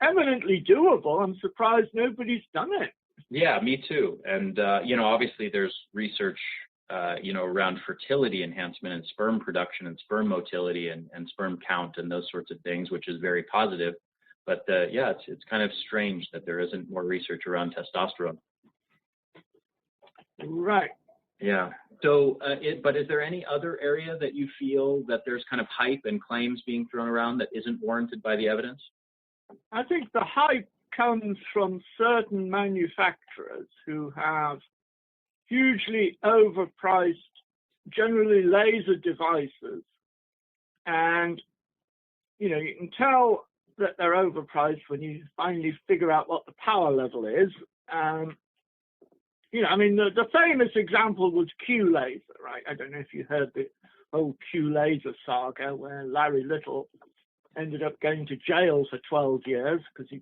eminently doable. I'm surprised nobody's done it. Yeah, me too. And, obviously there's research, around fertility enhancement and sperm production and sperm motility and sperm count and those sorts of things, which is very positive. But, it's kind of strange that there isn't more research around testosterone. Right. Yeah. So, but is there any other area that you feel that there's kind of hype and claims being thrown around that isn't warranted by the evidence? I think the hype comes from certain manufacturers who have hugely overpriced, generally laser devices. And, you can tell that they're overpriced when you finally figure out what the power level is. The famous example was Q laser, right? I don't know if you heard the whole Q laser saga where Larry Little ended up going to jail for 12 years because he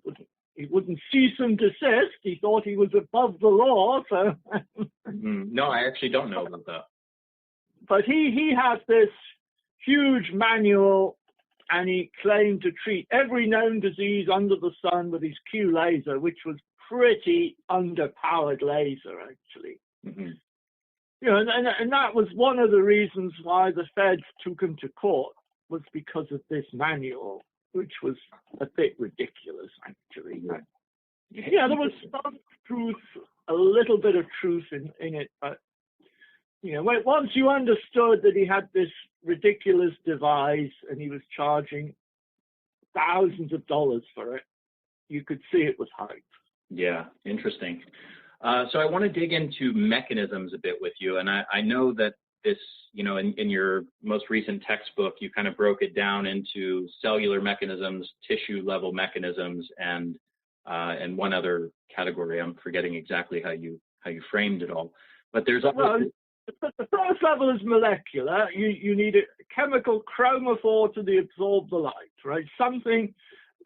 wouldn't cease and desist. He thought he was above the law. So No, I actually don't know about that. But he had this huge manual, and he claimed to treat every known disease under the sun with his Q laser, which was pretty underpowered laser, actually. Mm-hmm. And that was one of the reasons why the feds took him to court, was because of this manual, which was a bit ridiculous, actually. Yeah, there was some truth, a little bit of truth in it, but once you understood that he had this ridiculous device and he was charging thousands of dollars for it, you could see it was hype. Yeah, interesting. So I want to dig into mechanisms a bit with you, and I know that this, in your most recent textbook, you kind of broke it down into cellular mechanisms, tissue level mechanisms, and one other category. I'm forgetting exactly how you framed it all. But there's the first level is molecular. You need a chemical chromophore to absorb the light, right? Something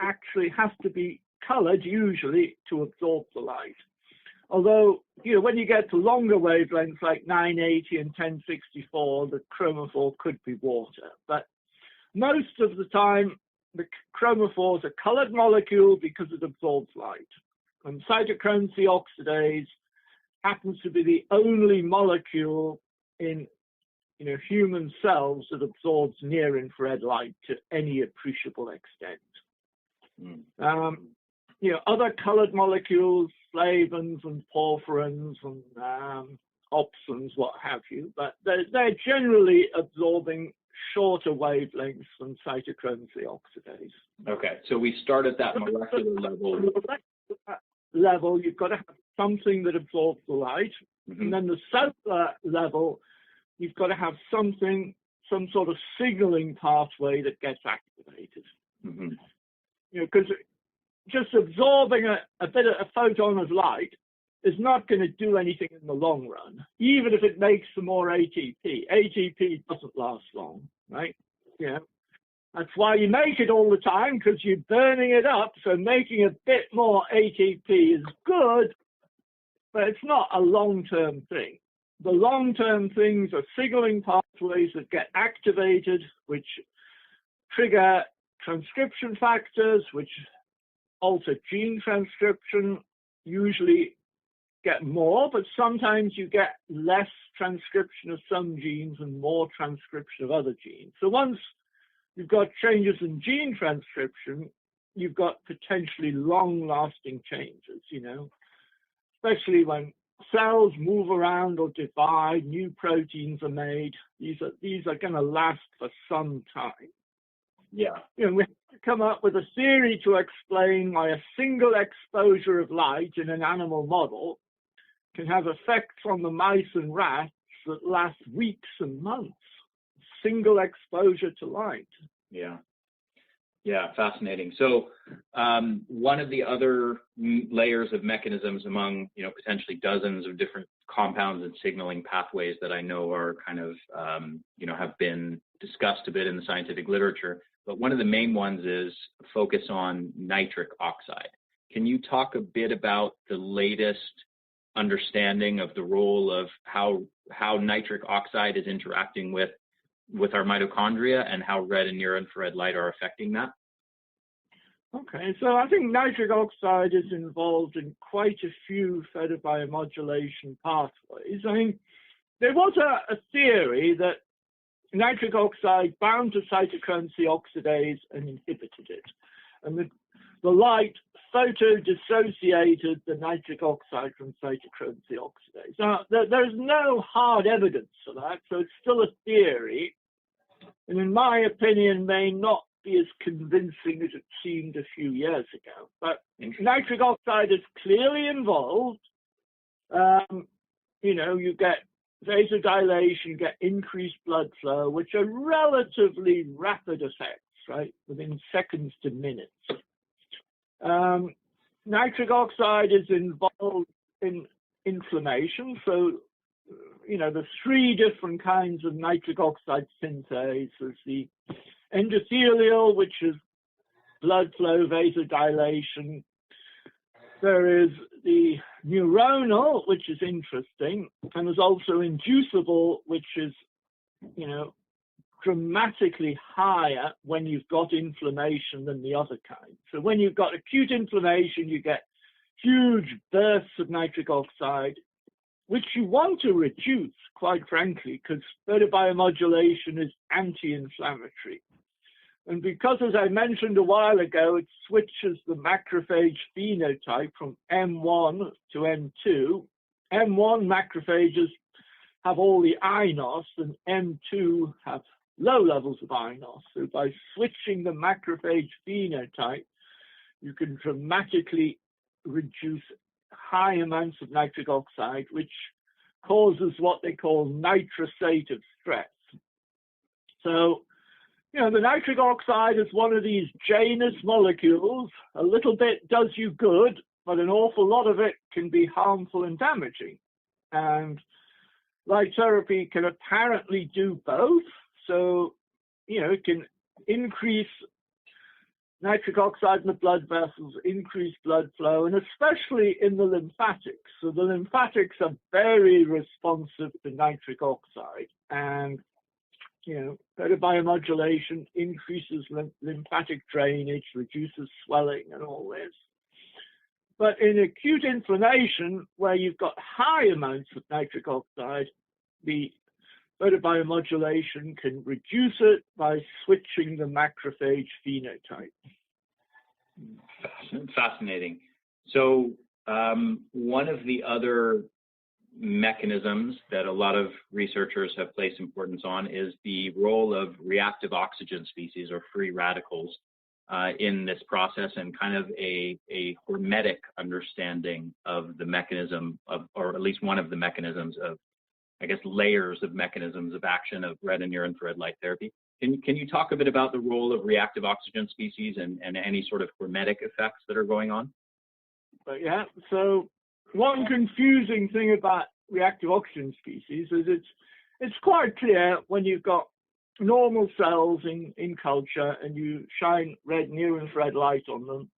actually has to be colored, usually, to absorb the light. Although, when you get to longer wavelengths like 980 and 1064, the chromophore could be water. But most of the time, the chromophore is a colored molecule because it absorbs light. And cytochrome C oxidase happens to be the only molecule in human cells that absorbs near-infrared light to any appreciable extent. other colored molecules, flavins and porphyrins and opsins, what have you, but they're generally absorbing shorter wavelengths than cytochrome C oxidase. Okay, so we start at that molecular level. Level, you've got to have something that absorbs the light, and then the cellular level, you've got to have some sort of signaling pathway that gets activated. Because just absorbing a photon of light is not going to do anything in the long run, even if it makes some more ATP. ATP doesn't last long, right? That's why you make it all the time, because you're burning it up. So making a bit more ATP is good, but it's not a long-term thing. The long-term things are signaling pathways that get activated, which trigger transcription factors, which alter gene transcription, usually get more, but sometimes you get less transcription of some genes and more transcription of other genes. So once you've got changes in gene transcription, you've got potentially long-lasting changes, especially when cells move around or divide, new proteins are made. These are going to last for some time. We have to come up with a theory to explain why a single exposure of light in an animal model can have effects on the mice and rats that last weeks and months. Single exposure to light. Yeah, fascinating. So one of the other layers of mechanisms among, potentially dozens of different compounds and signaling pathways that I know are kind of, have been discussed a bit in the scientific literature, but one of the main ones is focus on nitric oxide. Can you talk a bit about the latest understanding of the role of how nitric oxide is interacting with our mitochondria and how red and near-infrared light are affecting that? Okay, so I think nitric oxide is involved in quite a few photobiomodulation pathways. I mean, there was a theory that nitric oxide bound to cytochrome C oxidase and inhibited it. And the light photo-dissociated the nitric oxide from cytochrome C oxidase. Now, there's no hard evidence for that, so it's still a theory, and in my opinion, may not be as convincing as it seemed a few years ago. But nitric oxide is clearly involved. You get vasodilation, you get increased blood flow, which are relatively rapid effects, right, within seconds to minutes. Nitric oxide is involved in inflammation. So, there's three different kinds of nitric oxide synthase. There's the endothelial, which is blood flow, vasodilation. There is the neuronal, which is interesting. And there's also inducible, which is, dramatically higher when you've got inflammation than the other kind. So when you've got acute inflammation, you get huge bursts of nitric oxide, which you want to reduce, quite frankly, because photobiomodulation is anti-inflammatory. And because, as I mentioned a while ago, it switches the macrophage phenotype from M1 to M2, M1 macrophages have all the iNOS, and M2 have low levels of iNOS. So by switching the macrophage phenotype, you can dramatically reduce high amounts of nitric oxide, which causes what they call nitrosative stress. So, the nitric oxide is one of these Janus molecules. A little bit does you good, but an awful lot of it can be harmful and damaging. And light therapy can apparently do both. So, it can increase nitric oxide in the blood vessels, increase blood flow, and especially in the lymphatics. So the lymphatics are very responsive to nitric oxide. And, photobiomodulation increases lymphatic drainage, reduces swelling and all this. But in acute inflammation, where you've got high amounts of nitric oxide, the photobiomodulation can reduce it by switching the macrophage phenotype. Fascinating. So one of the other mechanisms that a lot of researchers have placed importance on is the role of reactive oxygen species or free radicals in this process, and kind of a hermetic understanding of the mechanism of, or at least one of the mechanisms of, I guess, layers of mechanisms of action of red and near infrared light therapy. Can you talk a bit about the role of reactive oxygen species and any sort of hermetic effects that are going on? But yeah, so one confusing thing about reactive oxygen species is it's quite clear when you've got normal cells in culture and you shine red near infrared light on them,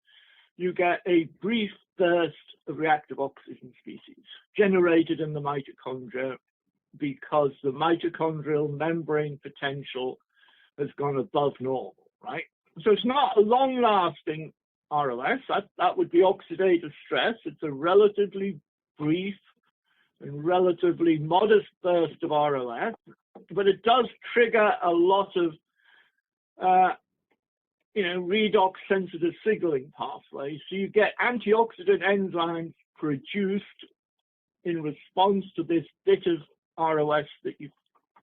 you get a brief burst of reactive oxygen species generated in the mitochondria because the mitochondrial membrane potential has gone above normal, right? So it's not a long-lasting ROS. That would be oxidative stress. It's a relatively brief and relatively modest burst of ROS, but it does trigger a lot of, redox sensitive signaling pathways. So you get antioxidant enzymes produced in response to this bit of ROS that you've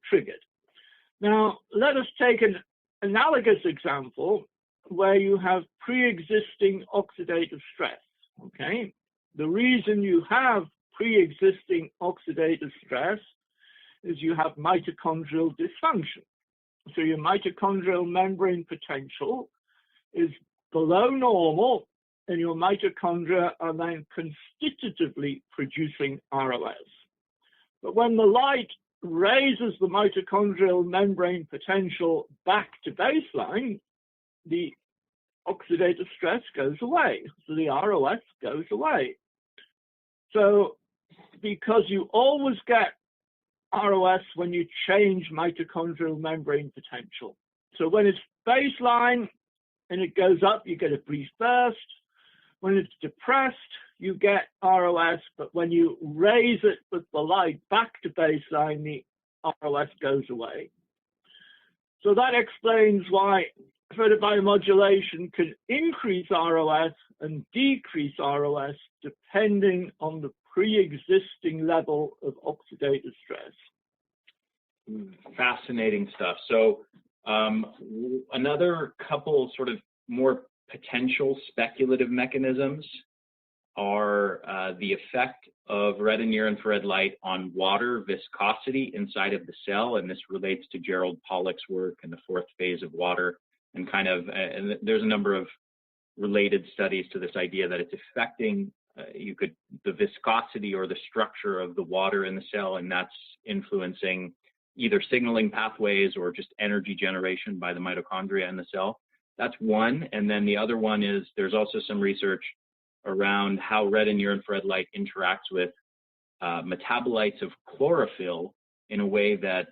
triggered. Now, let us take an analogous example where you have pre-existing oxidative stress, okay? The reason you have pre-existing oxidative stress is you have mitochondrial dysfunction. So your mitochondrial membrane potential is below normal, and your mitochondria are then constitutively producing ROS. But when the light raises the mitochondrial membrane potential back to baseline, the oxidative stress goes away, so the ROS goes away. So because you always get ROS when you change mitochondrial membrane potential. So when it's baseline and it goes up, you get a brief burst. When it's depressed, you get ROS, but when you raise it with the light back to baseline, the ROS goes away. So that explains why photobiomodulation can increase ROS and decrease ROS depending on the pre-existing level of oxidative stress. Fascinating stuff. So another couple sort of more potential speculative mechanisms are the effect of red and near infrared light on water viscosity inside of the cell, and this relates to Gerald Pollack's work in the fourth phase of water, and and there's a number of related studies to this idea that it's affecting the viscosity or the structure of the water in the cell, and that's influencing either signaling pathways or just energy generation by the mitochondria in the cell. That's one. And then the other one is there's also some research around how red and near infrared light interacts with metabolites of chlorophyll in a way that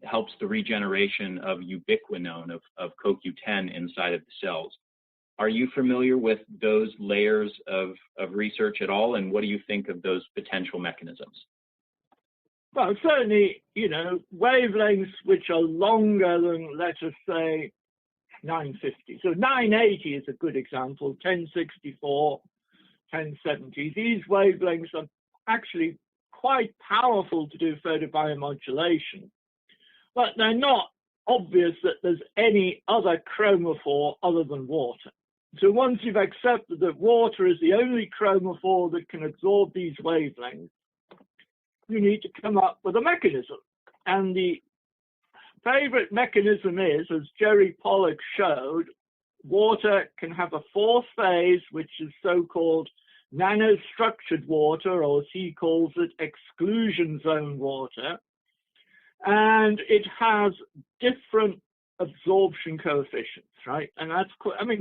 helps the regeneration of ubiquinone, of CoQ10 inside of the cells. Are you familiar with those layers of research at all, and what do you think of those potential mechanisms? Well, certainly, wavelengths which are longer than, let us say, 950. So 980 is a good example, 1064, 1070. These wavelengths are actually quite powerful to do photobiomodulation, but they're not obvious that there's any other chromophore other than water. So once you've accepted that water is the only chromophore that can absorb these wavelengths, you need to come up with a mechanism. And the favorite mechanism is, as Jerry Pollack showed, water can have a fourth phase, which is so-called nanostructured water, or as he calls it, exclusion zone water. And it has different absorption coefficients, right? And that's,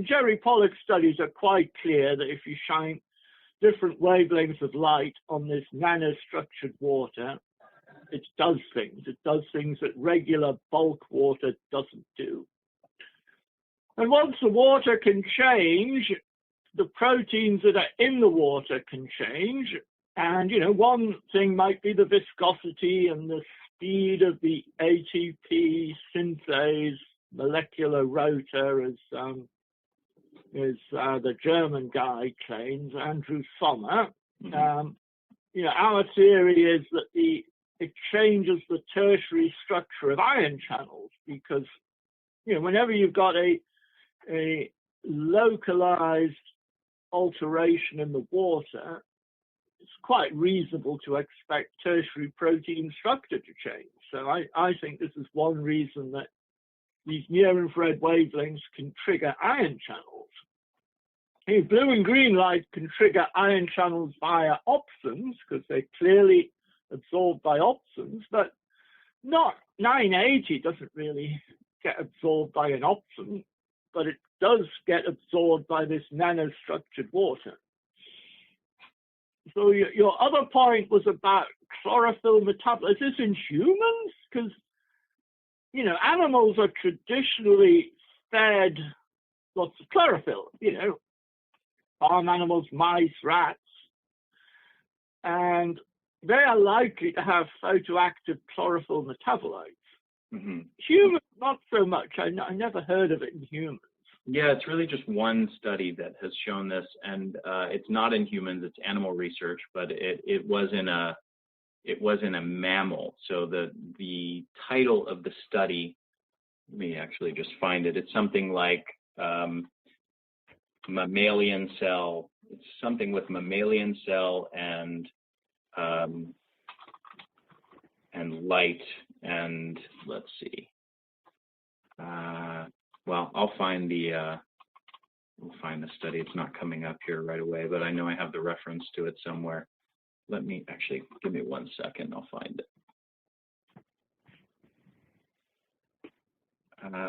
Jerry Pollack's studies are quite clear that if you shine different wavelengths of light on this nanostructured water, it does things. It does things that regular bulk water doesn't do. And once the water can change, the proteins that are in the water can change. And, one thing might be the viscosity and the speed of the ATP synthase molecular rotor, as as the German guy claims, Andrew Sommer. Our theory is that it changes the tertiary structure of ion channels because, whenever you've got a localized alteration in the water, it's quite reasonable to expect tertiary protein structure to change. So I think this is one reason that these near-infrared wavelengths can trigger ion channels. Blue and green light can trigger ion channels via opsons because they're clearly absorbed by opsons, but not 980 doesn't really get absorbed by an opson, but it does get absorbed by this nanostructured water. So your other point was about chlorophyll metabolism. Is this in humans? Because, animals are traditionally fed lots of chlorophyll, farm animals, mice, rats, and they are likely to have photoactive chlorophyll metabolites. Humans, not so much. I never heard of it in humans. Yeah, it's really just one study that has shown this, and it's not in humans. It's animal research, but it was in a mammal. So the title of the study, let me actually just find it. It's something like mammalian cell. It's something with mammalian cell and light, and let's see. Well, I'll find we'll find the study. It's not coming up here right away, but I know I have the reference to it somewhere. Let me actually, give me 1 second. I'll find it.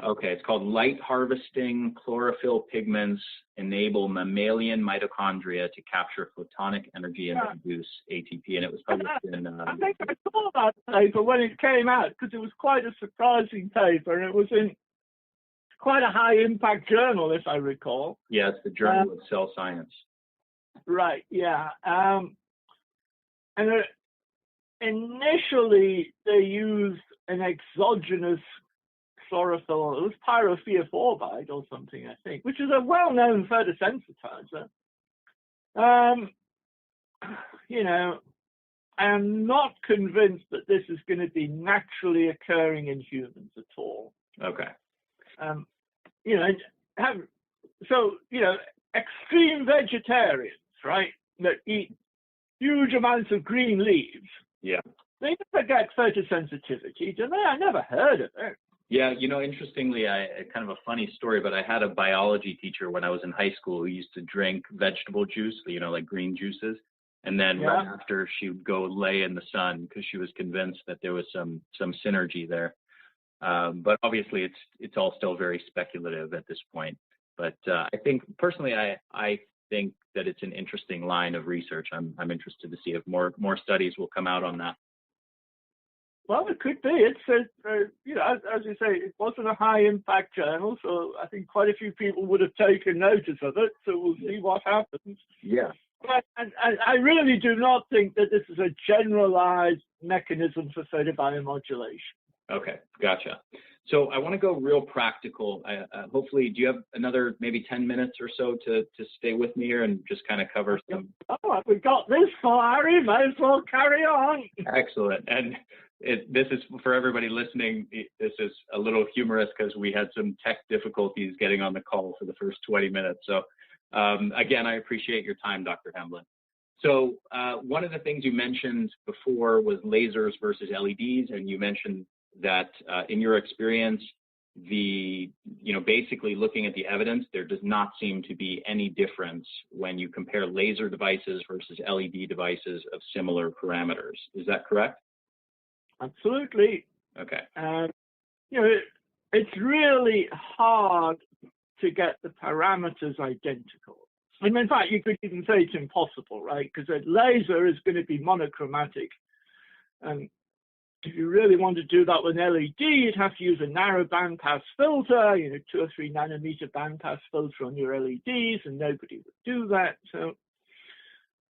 Okay, it's called Light Harvesting Chlorophyll Pigments Enable Mammalian Mitochondria to Capture Photonic Energy and Produce ATP. And it was published in... I think I saw that paper when it came out because it was quite a surprising paper, and it was in quite a high impact journal, if I recall. Yeah, it's the Journal of Cell Science. Right, yeah. Initially, they used an exogenous chlorophyll. It was pyrophenophoride or something, I think, which is a well-known photosensitizer. I'm not convinced that this is going to be naturally occurring in humans at all. Okay. Extreme vegetarians, right, that eat huge amounts of green leaves. Yeah. They never get photosensitivity, do they? I never heard of it. Yeah, interestingly, kind of a funny story, but I had a biology teacher when I was in high school who used to drink vegetable juice, like green juices. And then right after, she would go lay in the sun because she was convinced that there was some synergy there. But obviously, it's all still very speculative at this point. But I think personally, I think that it's an interesting line of research. I'm interested to see if more studies will come out on that. Well, it could be. It's as you say, it wasn't a high impact journal, so I think quite a few people would have taken notice of it. So we'll see what happens. Yeah. But I really do not think that this is a generalized mechanism for photobiomodulation. Okay, gotcha. So I want to go real practical. Hopefully, do you have another maybe 10 minutes or so to stay with me here and just kind of cover some? Oh, we've got this far. We may as well carry on. Excellent. And this is for everybody listening. This is a little humorous because we had some tech difficulties getting on the call for the first 20 minutes. So again, I appreciate your time, Dr. Hamblin. So one of the things you mentioned before was lasers versus LEDs, and you mentioned that in your experience, basically looking at the evidence, there does not seem to be any difference when you compare laser devices versus LED devices of similar parameters. Is that correct? Absolutely. Okay. It's really hard to get the parameters identical. I mean, in fact, you could even say it's impossible, right? Because a laser is going to be monochromatic. And if you really want to do that with an LED, you'd have to use a narrow bandpass filter, 2 or 3 nanometer bandpass filter on your LEDs, and nobody would do that. So,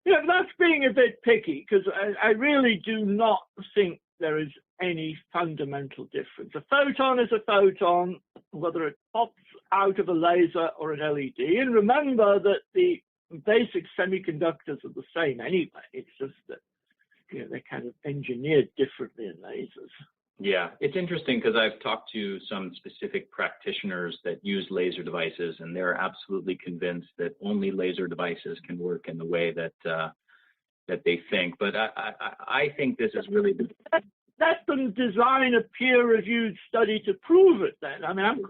that's being a bit picky, because I really do not think there is any fundamental difference. A photon is a photon, whether it pops out of a laser or an LED. And remember that the basic semiconductors are the same anyway. It's just that they're kind of engineered differently in lasers. Yeah, it's interesting because I've talked to some specific practitioners that use laser devices, and they're absolutely convinced that only laser devices can work in the way that that they think. But I think this is really let them design a peer-reviewed study to prove it. Then I'm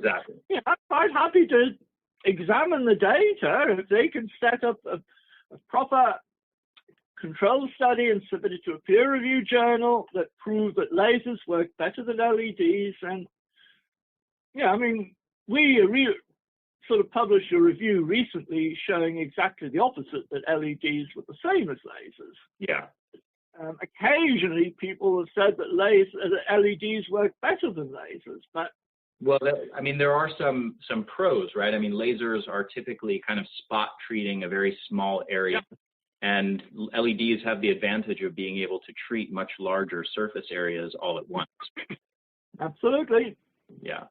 quite happy to examine the data if they can set up a proper control study and submit it to a peer-reviewed journal that prove that lasers work better than LEDs. And we sort of published a review recently showing exactly the opposite, that LEDs were the same as lasers. Yeah. Occasionally, people have said that LEDs work better than lasers, but there are some pros, right? Lasers are typically kind of spot treating a very small area. Yeah. And LEDs have the advantage of being able to treat much larger surface areas all at once. Absolutely. Yeah.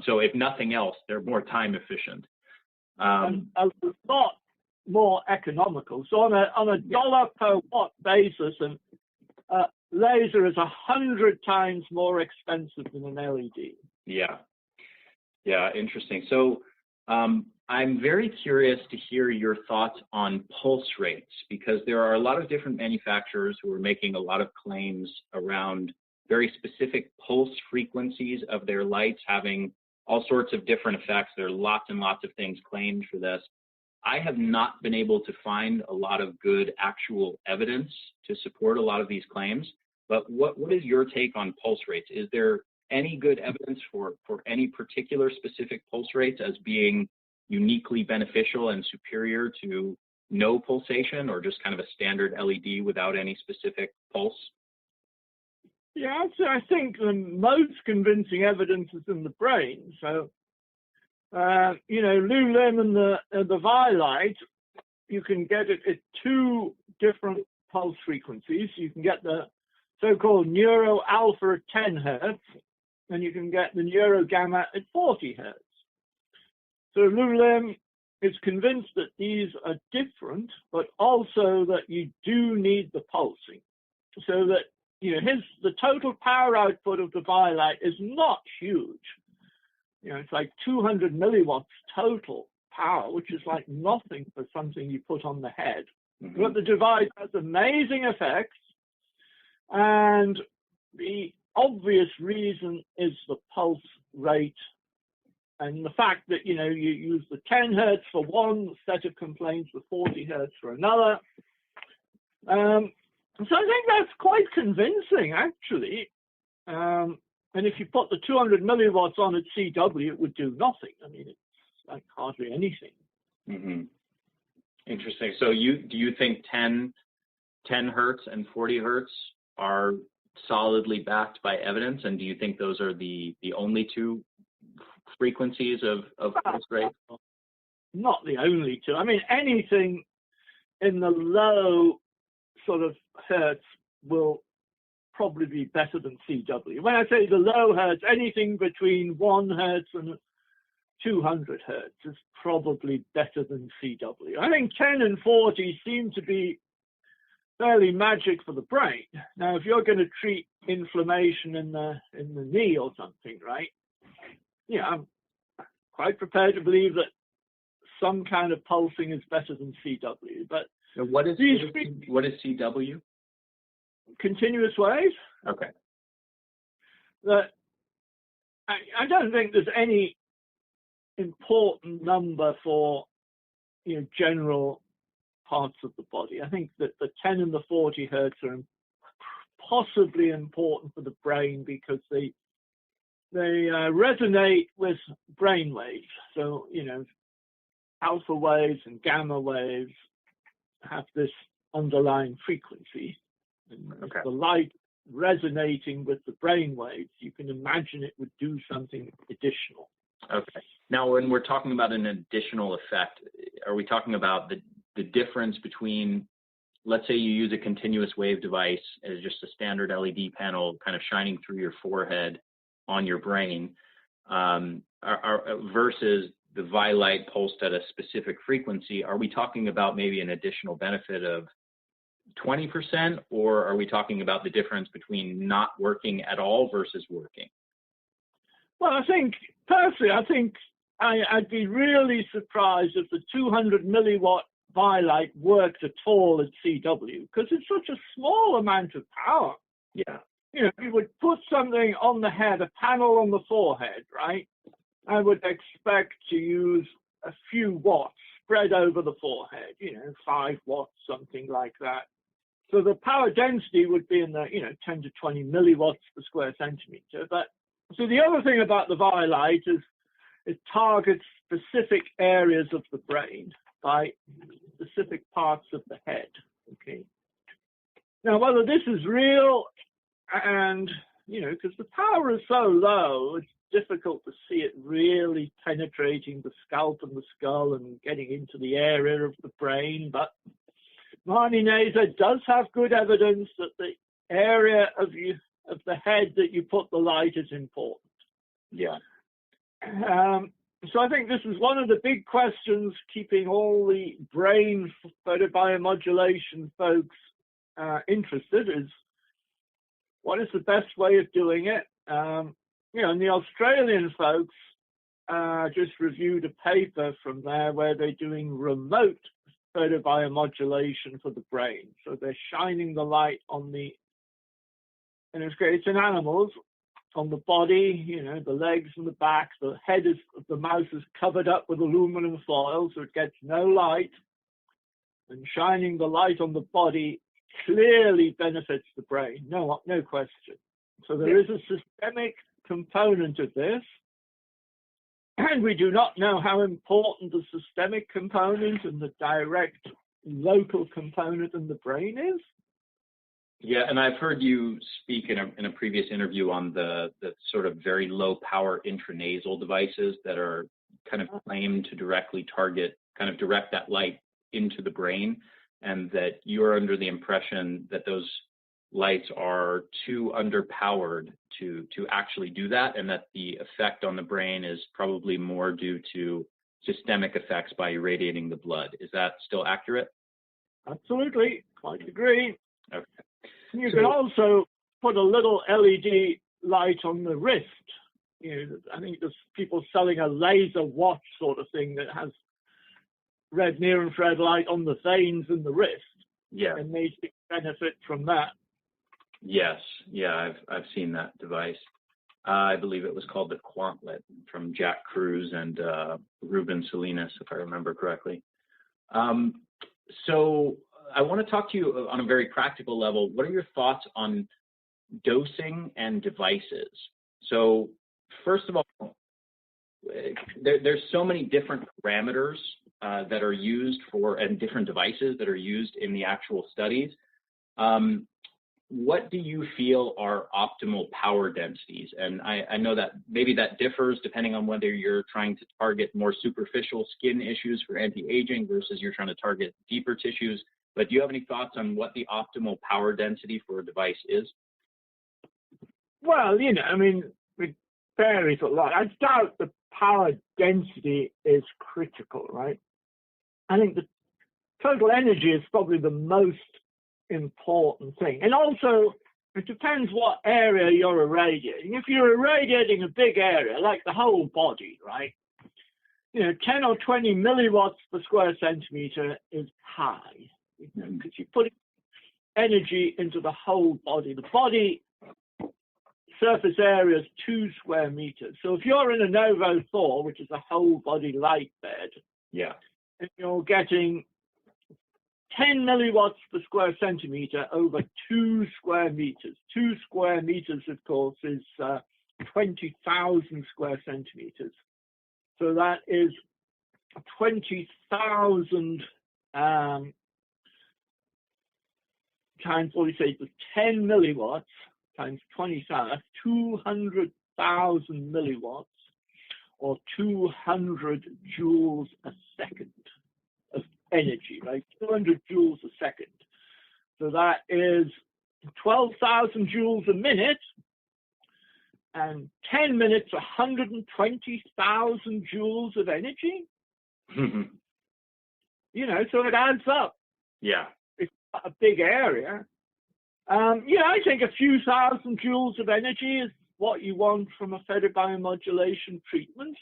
So if nothing else, they're more time efficient. And a lot more economical. So on a dollar per watt basis, a laser is 100 times more expensive than an LED. Yeah. Yeah, interesting. So I'm very curious to hear your thoughts on pulse rates, because there are a lot of different manufacturers who are making a lot of claims around very specific pulse frequencies of their lights having all sorts of different effects. There are lots and lots of things claimed for this. I have not been able to find a lot of good actual evidence to support a lot of these claims, but what is your take on pulse rates? Is there any good evidence for any particular specific pulse rates as being uniquely beneficial and superior to no pulsation, or just kind of a standard LED without any specific pulse? Yeah, so I think the most convincing evidence is in the brain. So, Lim and the Violite, you can get it at two different pulse frequencies. You can get the so-called neuro alpha at 10 hertz, and you can get the neuro gamma at 40 hertz. So Lim is convinced that these are different, but also that you do need the pulsing. So that the total power output of the Violite is not huge. It's like 200 milliwatts total power, which is like nothing for something you put on the head. Mm-hmm. But the device has amazing effects, and the obvious reason is the pulse rate and the fact that, you use the 10 hertz for one set of complaints, the 40 hertz for another. So I think that's quite convincing, actually. And if you put the 200 milliwatts on at CW, it would do nothing. It's like hardly anything. Mm-hmm. Interesting. So do you think 10 hertz and 40 hertz are solidly backed by evidence? And do you think those are the only two frequencies of pulse rate? Not the only two. Anything in the low sort of hertz will probably be better than CW. When I say the low hertz, anything between 1 hertz and 200 hertz is probably better than CW. I think 10 and 40 seem to be fairly magic for the brain. Now, if you're going to treat inflammation in the knee or something, right? Yeah, I'm quite prepared to believe that some kind of pulsing is better than CW. But so what is CW? Continuous wave. Okay. I don't think there's any important number for general parts of the body. I think that the 10 and the 40 hertz are possibly important for the brain because they resonate with brain waves. So alpha waves and gamma waves have this underlying frequency. And okay. The light resonating with the brain waves, you can imagine it would do something additional. Okay. Now, when we're talking about an additional effect, are we talking about the difference between let's say you use a continuous wave device as just a standard LED panel kind of shining through your forehead on your brain, versus the Vi-Light pulsed at a specific frequency, are we talking about maybe an additional benefit of 20%, or are we talking about the difference between not working at all versus working? Well, personally, I think I'd be really surprised if the 200 milliwatt Vi-Light worked at all at CW, because it's such a small amount of power. Yeah. You know, if you would put something on the head, a panel on the forehead, right? I would expect to use a few watts spread over the forehead, 5 watts, something like that. So the power density would be in the, 10 to 20 milliwatts per square centimeter. But so the other thing about the Vi-Light is it targets specific areas of the brain by specific parts of the head. Okay. Now, whether this is real and, because the power is so low, it's difficult to see it really penetrating the scalp and the skull and getting into the area of the brain. But Marnie Naser does have good evidence that the area of the head that you put the light is important. Yeah. So I think this is one of the big questions keeping all the brain photobiomodulation folks interested is, what is the best way of doing it? And the Australian folks just reviewed a paper from there where they're doing remote photobiomodulation for the brain. So they're shining the light on and it's in animals, on the body, the legs and the back. The head of the mouse is covered up with aluminum foil, so it gets no light. And shining the light on the body clearly benefits the brain, no question. So there is a systemic component of this, and we do not know how important the systemic component and the direct local component in the brain is. Yeah, and I've heard you speak in a previous interview on the sort of very low power intranasal devices that are kind of claimed to directly direct that light into the brain, and that you're under the impression that those lights are too underpowered to actually do that, and that the effect on the brain is probably more due to systemic effects by irradiating the blood. Is that still accurate? Absolutely, quite agree. Okay. You can also put a little LED light on the wrist. I think there's people selling a laser watch sort of thing that has red near infrared light on the veins in the wrist. Yeah. And they benefit from that. Yes. Yeah, I've seen that device. I believe it was called the Quantlet from Jack Cruz and Ruben Salinas, if I remember correctly. So I want to talk to you on a very practical level. What are your thoughts on dosing and devices? So first of all, there's so many different parameters that are used and different devices that are used in the actual studies. What do you feel are optimal power densities? And I know that maybe that differs depending on whether you're trying to target more superficial skin issues for anti-aging versus you're trying to target deeper tissues. But do you have any thoughts on what the optimal power density for a device is? Well, it varies a lot. I doubt the power density is critical, right? I think the total energy is probably the most important thing. And also, it depends what area you're irradiating. If you're irradiating a big area, like the whole body, right? 10 or 20 milliwatts per square centimeter is high, because you're putting energy into the whole body. The body surface area is 2 square meters. So if you're in a Novo Thor, which is a whole body light bed, and you're getting 10 milliwatts per square centimeter over 2 square meters. 2 square meters, of course, is 20,000 square centimeters. So that is 20,000 times, what do you say, 10 milliwatts times 20,000, 200,000 milliwatts, or 200 joules a second of energy, right? 200 joules a second. So that is 12,000 joules a minute, and 10 minutes, 120,000 joules of energy. You know, so it adds up. Yeah. It's not a big area. Yeah, I think a few thousand joules of energy is what you want from a photobiomodulation treatment.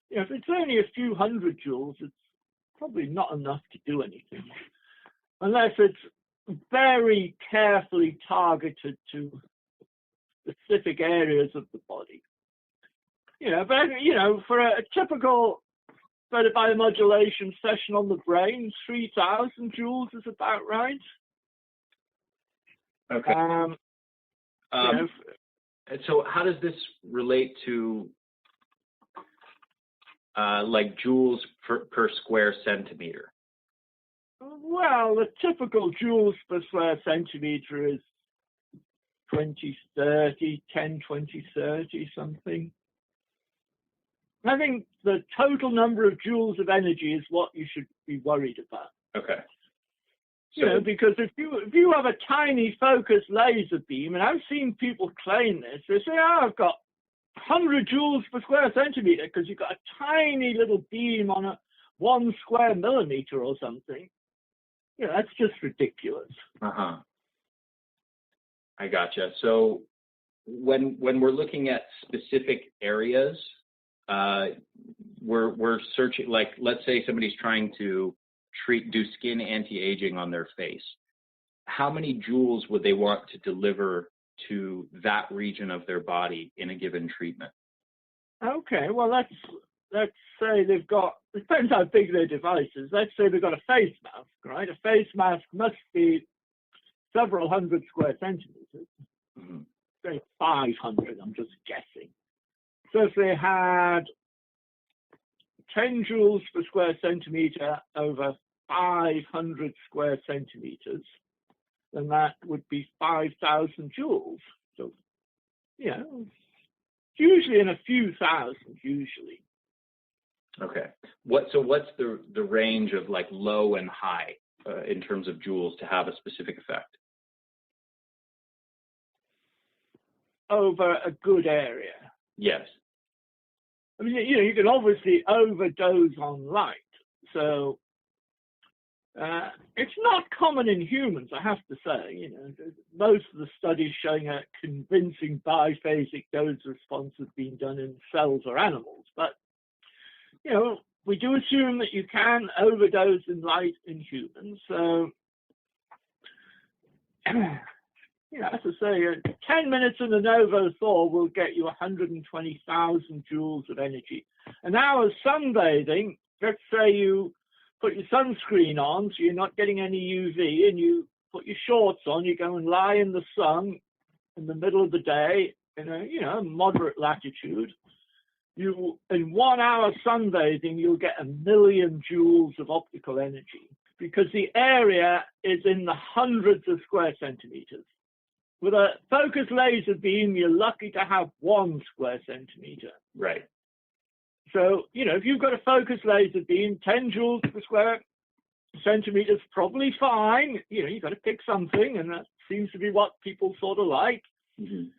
You know, if it's only a few hundred joules, it's probably not enough to do anything, unless it's very carefully targeted to specific areas of the body. You know, but you know, for a typical photobiomodulation session on the brain, 3,000 joules is about right. Okay. You know, so how does this relate to like joules per square centimeter? well, the typical joules per square centimeter is 2030, 10, 20, 30, something. I think the total number of joules of energy is what you should be worried about. Okay. You know, because if you have a tiny focused laser beam, and I've seen people claim this, they say, oh, I've got 100 joules per square centimeter because you've got a tiny little beam on a 1 square millimeter or something. You know, that's just ridiculous. Uh-huh. I gotcha. So when we're looking at specific areas, we're searching, like, let's say somebody's trying to do skin anti-aging on their face. How many joules would they want to deliver to that region of their body in a given treatment? Okay, well, let's say they've got, it depends how big their device is. Let's say they've got a face mask, right? A face mask must be several hundred square centimeters. Mm-hmm. Say 500, I'm just guessing. So if they had 10 joules per square centimeter over 500 square centimeters, then that would be 5,000 joules. So, you know, usually in a few thousand, usually. Okay. What's the range of like low and high in terms of joules to have a specific effect? Over a good area. Yes. I mean, you know, you can obviously overdose on light. So it's not common in humans, I have to say. You know, most of the studies showing a convincing biphasic dose response have been done in cells or animals. But, you know, we do assume that you can overdose in light in humans. So, you know, as I say, 10 minutes in the Novo Thor will get you 120,000 joules of energy. An hour's sunbathing, let's say you put your sunscreen on so you're not getting any UV, and you put your shorts on, you go and lie in the sun in the middle of the day in a moderate latitude. In 1 hour sunbathing, you'll get 1 million joules of optical energy because the area is in the hundreds of square centimeters. With a focused laser beam, you're lucky to have 1 square centimeter. Right. So, you know, if you've got a focused laser beam, 10 joules per square centimeter is probably fine. You know, you've got to pick something, and that seems to be what people sort of like. Mm-hmm.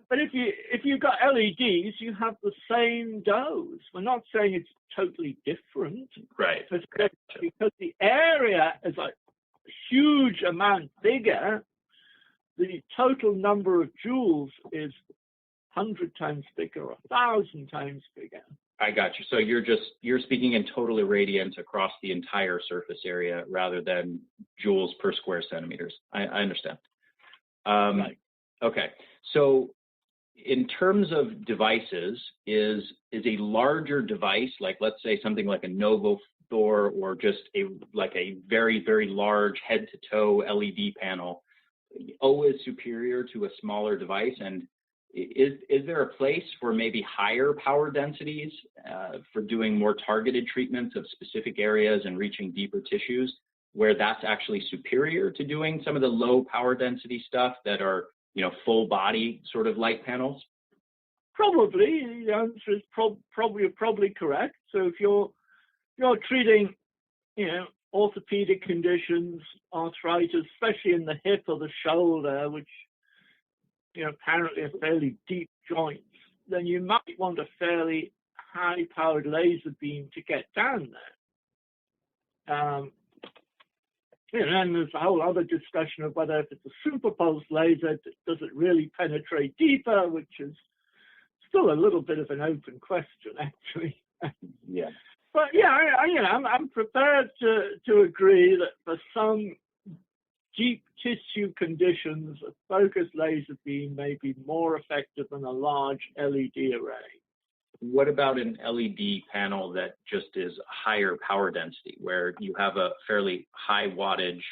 But if you've got LEDs, you have the same dose. We're not saying it's totally different. Right. Because the area is a huge amount bigger, the total number of joules is 100 times bigger or 1,000 times bigger. I got you. So you're speaking in total irradiance across the entire surface area rather than joules per square centimeters. I understand. Right. Okay. So in terms of devices, is a larger device, like let's say something like a Novo Thor or just a very, very large head-to-toe LED panel, always superior to a smaller device? And is there a place for maybe higher power densities for doing more targeted treatments of specific areas and reaching deeper tissues where that's actually superior to doing some of the low power density stuff that are, you know, full body sort of light panels? Probably. The answer is probably correct. So if you're treating, you know, orthopedic conditions, arthritis, especially in the hip or the shoulder, which, apparently are fairly deep joints, then you might want a fairly high-powered laser beam to get down there. And then there's a whole other discussion of whether if it's a super pulse laser, does it really penetrate deeper, which is still a little bit of an open question, actually. Yeah. But yeah, I'm prepared to agree that for some deep tissue conditions, a focused laser beam may be more effective than a large LED array. What about an LED panel that just is higher power density, where you have a fairly high wattage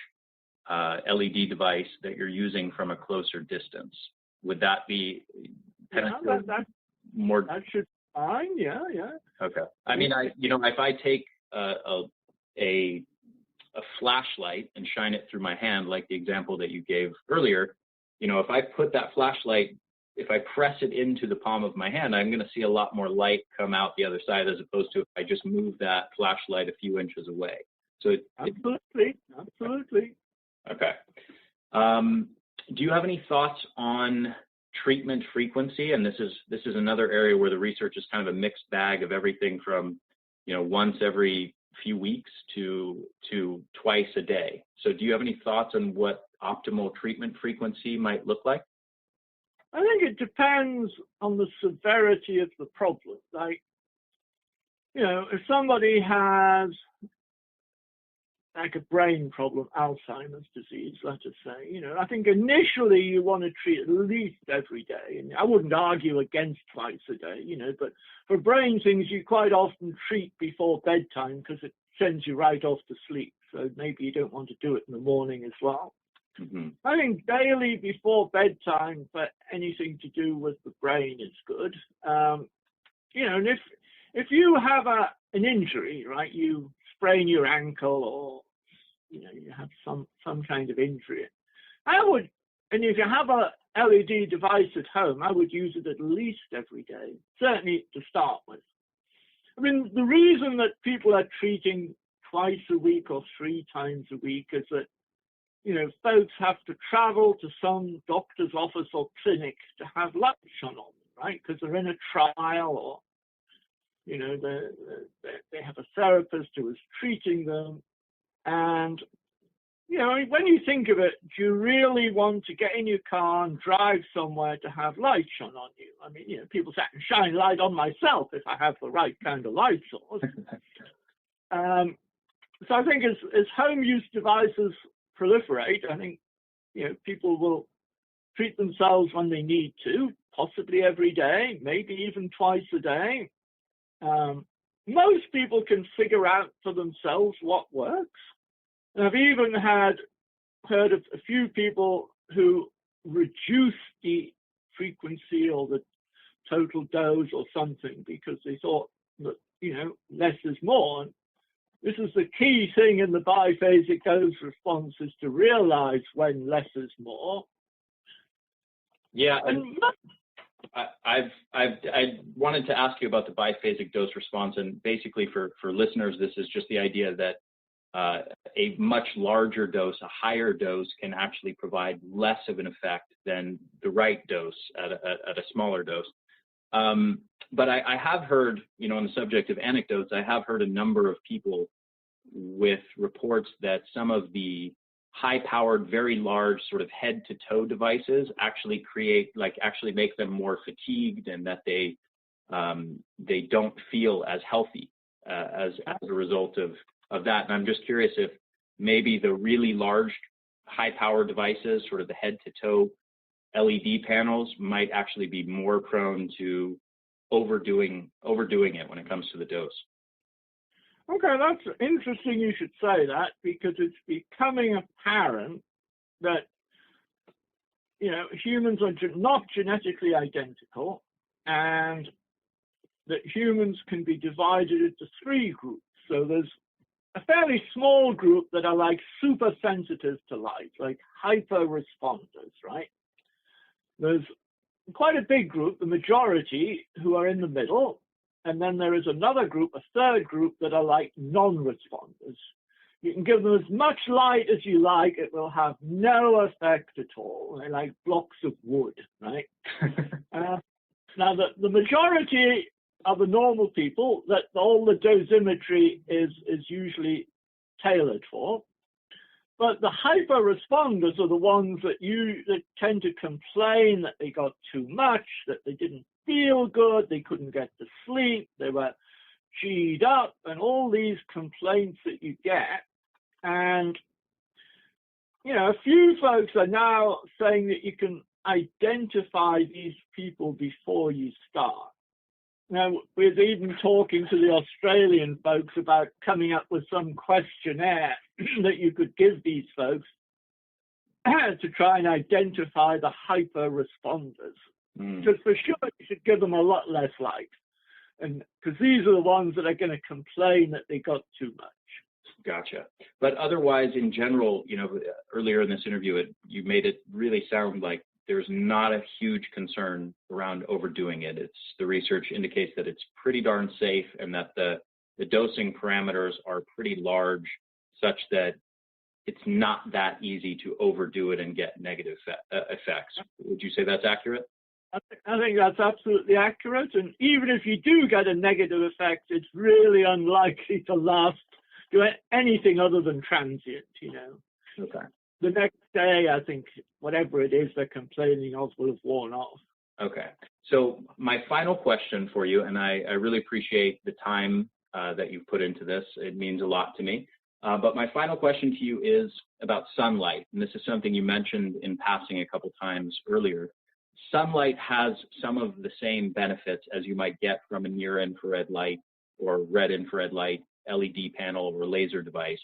LED device that you're using from a closer distance? Would that be more? That should be fine. Yeah. Okay. I mean, if I take a flashlight and shine it through my hand, like the example that you gave earlier, if I put that flashlight, if I press it into the palm of my hand, I'm going to see a lot more light come out the other side, as opposed to if I just move that flashlight a few inches away. So absolutely. Okay. Do you have any thoughts on treatment frequency? And this is another area where the research is kind of a mixed bag of everything from, once every few weeks to twice a day. So do you have any thoughts on what optimal treatment frequency might look like? I think it depends on the severity of the problem. Like, if somebody has like a brain problem, Alzheimer's disease, let us say, I think initially you want to treat at least every day. And I wouldn't argue against twice a day, but for brain things, you quite often treat before bedtime because it sends you right off to sleep. So maybe you don't want to do it in the morning as well. Mm-hmm. I think daily before bedtime for anything to do with the brain is good. And if you have an injury, right, you sprain your ankle or you have some kind of injury, and if you have a LED device at home, I would use it at least every day, certainly to start with. I mean, the reason that people are treating twice a week or 3 times a week is that folks have to travel to some doctor's office or clinic to have lights shone on them, right? Because they're in a trial, or they have a therapist who is treating them. And when you think of it, do you really want to get in your car and drive somewhere to have light shone on you? I mean, people say I can shine light on myself if I have the right kind of light source. So I think as home use devices proliferate, I think people will treat themselves when they need to, possibly every day, maybe even twice a day. Most people can figure out for themselves what works. And I've even heard of a few people who reduced the frequency or the total dose or something because they thought that less is more. And this is the key thing in the biphasic dose response, is to realize when less is more. Yeah, and I wanted to ask you about the biphasic dose response, and basically for listeners, this is just the idea that a much larger dose, a higher dose, can actually provide less of an effect than the right dose at a smaller dose. But I have heard, on the subject of anecdotes, I have heard a number of people with reports that some of the high-powered, very large sort of head-to-toe devices actually make them more fatigued, and that they don't feel as healthy as a result of that. And I'm just curious if maybe the really large, high-power devices, sort of the head-to-toe LED panels, might actually be more prone to overdoing it when it comes to the dose. Okay, that's interesting you should say that, because it's becoming apparent that humans are not genetically identical, and that humans can be divided into 3 groups. So there's a fairly small group that are like super sensitive to light, like hyper responders, right? There's quite a big group, the majority, who are in the middle. And then there is another group, a third group, that are like non-responders. You can give them as much light as you like. It will have no effect at all. They're like blocks of wood, right? Now, the majority of the normal people, that all the dosimetry is usually tailored for. But the hyper-responders are the ones that tend to complain that they got too much, that they didn't feel good, they couldn't get to sleep, they were G'd up, and all these complaints that you get. And, a few folks are now saying that you can identify these people before you start. Now, we're even talking to the Australian folks about coming up with some questionnaire that you could give these folks to try and identify the hyper responders. Because for sure, you should give them a lot less light. And because these are the ones that are going to complain that they got too much. Gotcha. But otherwise, in general, earlier in this interview, you made it really sound like there's not a huge concern around overdoing it. The research indicates that it's pretty darn safe and that the dosing parameters are pretty large, such that it's not that easy to overdo it and get negative effects. Would you say that's accurate? I think that's absolutely accurate. And even if you do get a negative effect, it's really unlikely to last, do anything other than transient, Okay. The next day, I think whatever it is they're complaining of will have worn off. Okay. So my final question for you, and I really appreciate the time that you've put into this. It means a lot to me. But my final question to you is about sunlight. And this is something you mentioned in passing a couple times earlier. Sunlight has some of the same benefits as you might get from a near-infrared light or red infrared light, LED panel, or laser device.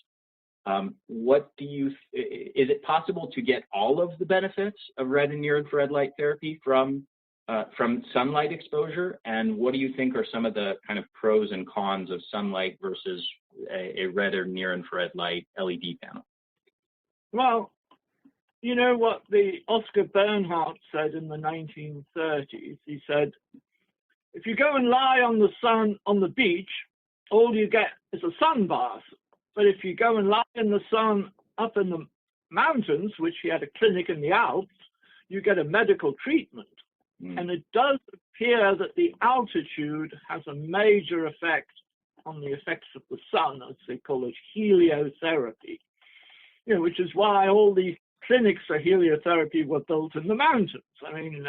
Is it possible to get all of the benefits of red and near-infrared light therapy from sunlight exposure? And what do you think are some of the kind of pros and cons of sunlight versus a red or near-infrared light LED panel? Well, you know what the Oscar Bernhardt said in the 1930s? He said, if you go and lie on the sun on the beach, all you get is a sun bath. But if you go and lie in the sun up in the mountains, which he had a clinic in the Alps, you get a medical treatment. And it does appear that the altitude has a major effect on the effects of the sun, as they call it, heliotherapy, which is why all these clinics for heliotherapy were built in the mountains. I mean,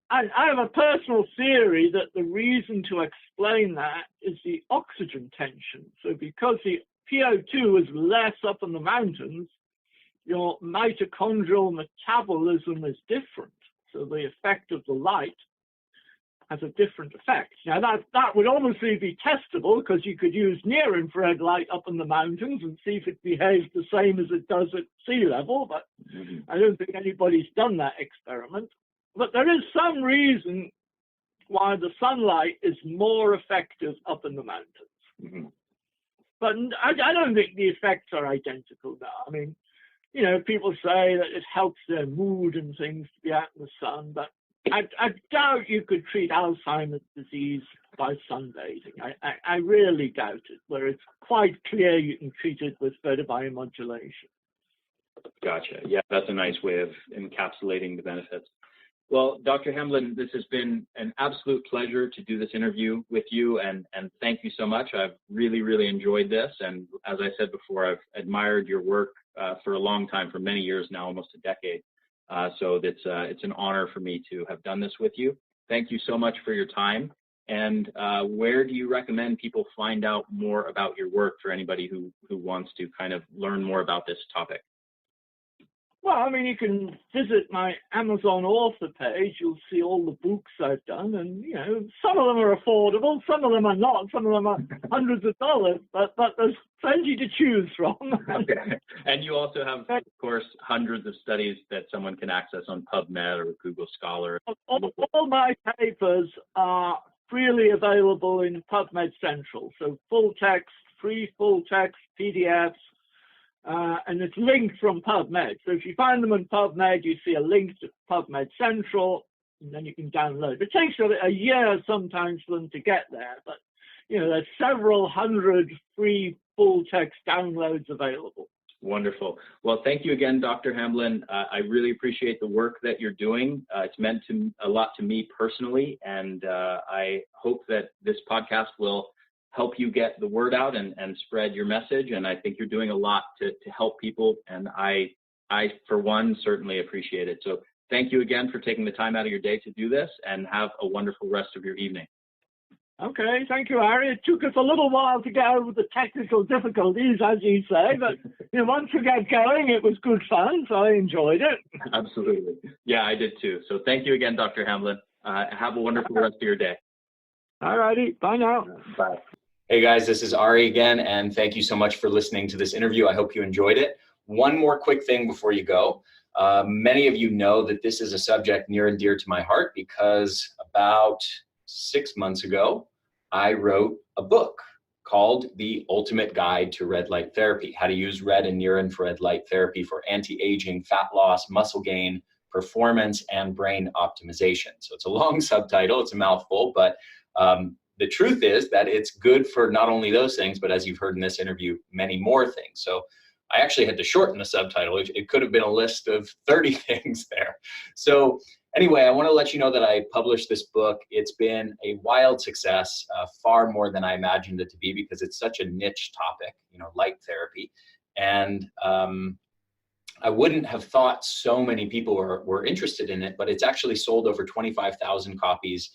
I have a personal theory that the reason to explain that is the oxygen tension. So because the PO2 is less up in the mountains, your mitochondrial metabolism is different. So the effect of the light has a different effect. Now that would obviously be testable because you could use near-infrared light up in the mountains and see if it behaves the same as it does at sea level, but I don't think anybody's done that experiment. But there is some reason why the sunlight is more effective up in the mountains. But I don't think the effects are identical now. I mean, people say that it helps their mood and things to be out in the sun, but I doubt you could treat Alzheimer's disease by sunbathing. I really doubt it, where it's quite clear you can treat it with photobiomodulation. Gotcha. Yeah, that's a nice way of encapsulating the benefits. Well, Dr. Hamblin, this has been an absolute pleasure to do this interview with you, and thank you so much. I've really, really enjoyed this, and as I said before, I've admired your work for a long time, for many years now, almost a decade. So it's an honor for me to have done this with you. Thank you so much for your time. And where do you recommend people find out more about your work for anybody who wants to kind of learn more about this topic? Well, I mean, you can visit my Amazon author page. You'll see all the books I've done. And, some of them are affordable. Some of them are not. Some of them are hundreds of dollars. But there's plenty to choose from. Okay. And you also have, of course, hundreds of studies that someone can access on PubMed or Google Scholar. All my papers are freely available in PubMed Central. So full text, free full text, PDFs. And it's linked from PubMed. So if you find them on PubMed, you see a link to PubMed Central, and then you can download. It takes a year sometimes for them to get there, but there's several hundred free full text downloads available. Wonderful. Well, thank you again, Dr. Hamblin. I really appreciate the work that you're doing. It's meant a lot to me personally, and I hope that this podcast will help you get the word out and spread your message. And I think you're doing a lot to help people, and I, for one, certainly appreciate it. So thank you again for taking the time out of your day to do this, and have a wonderful rest of your evening. Okay, thank you, Harry. It took us a little while to get over the technical difficulties, as you say, but once we got going, it was good fun, so I enjoyed it. Absolutely. Yeah, I did too. So thank you again, Dr. Hamblin. Have a wonderful rest of your day. All righty, bye now. Bye. Hey guys, this is Ari again, and thank you so much for listening to this interview. I hope you enjoyed it. One more quick thing before you go. Many of you know that this is a subject near and dear to my heart because about 6 months ago, I wrote a book called The Ultimate Guide to Red Light Therapy, How to Use Red and Near Infrared Light Therapy for Anti-Aging, Fat Loss, Muscle Gain, Performance, and Brain Optimization. So it's a long subtitle, it's a mouthful, but the truth is that it's good for not only those things, but as you've heard in this interview, many more things. So I actually had to shorten the subtitle. It could have been a list of 30 things there. So anyway, I want to let you know that I published this book. It's been a wild success, far more than I imagined it to be, because it's such a niche topic, light therapy. And I wouldn't have thought so many people were interested in it, but it's actually sold over 25,000 copies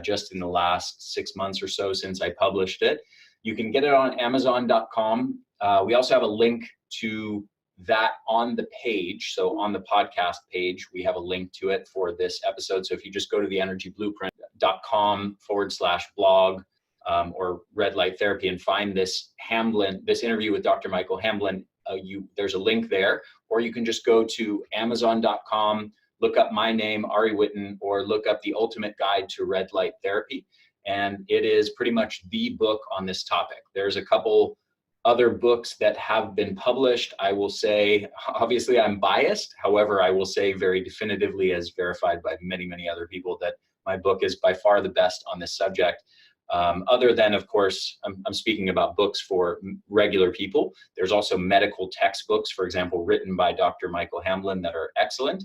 just in the last 6 months or so since I published it. You can get it on Amazon.com. We also have a link to that on the page. So on the podcast page, we have a link to it for this episode. So if you just go to theenergyblueprint.com/blog or Red Light Therapy and find this interview with Dr. Michael Hamblin, there's a link there. Or you can just go to Amazon.com, look up my name, Ari Whitten, or look up The Ultimate Guide to Red Light Therapy. And it is pretty much the book on this topic. There's a couple other books that have been published. I will say, obviously I'm biased. However, I will say very definitively, as verified by many, many other people, that my book is by far the best on this subject. Other than, of course, I'm speaking about books for regular people. There's also medical textbooks, for example, written by Dr. Michael Hamblin that are excellent,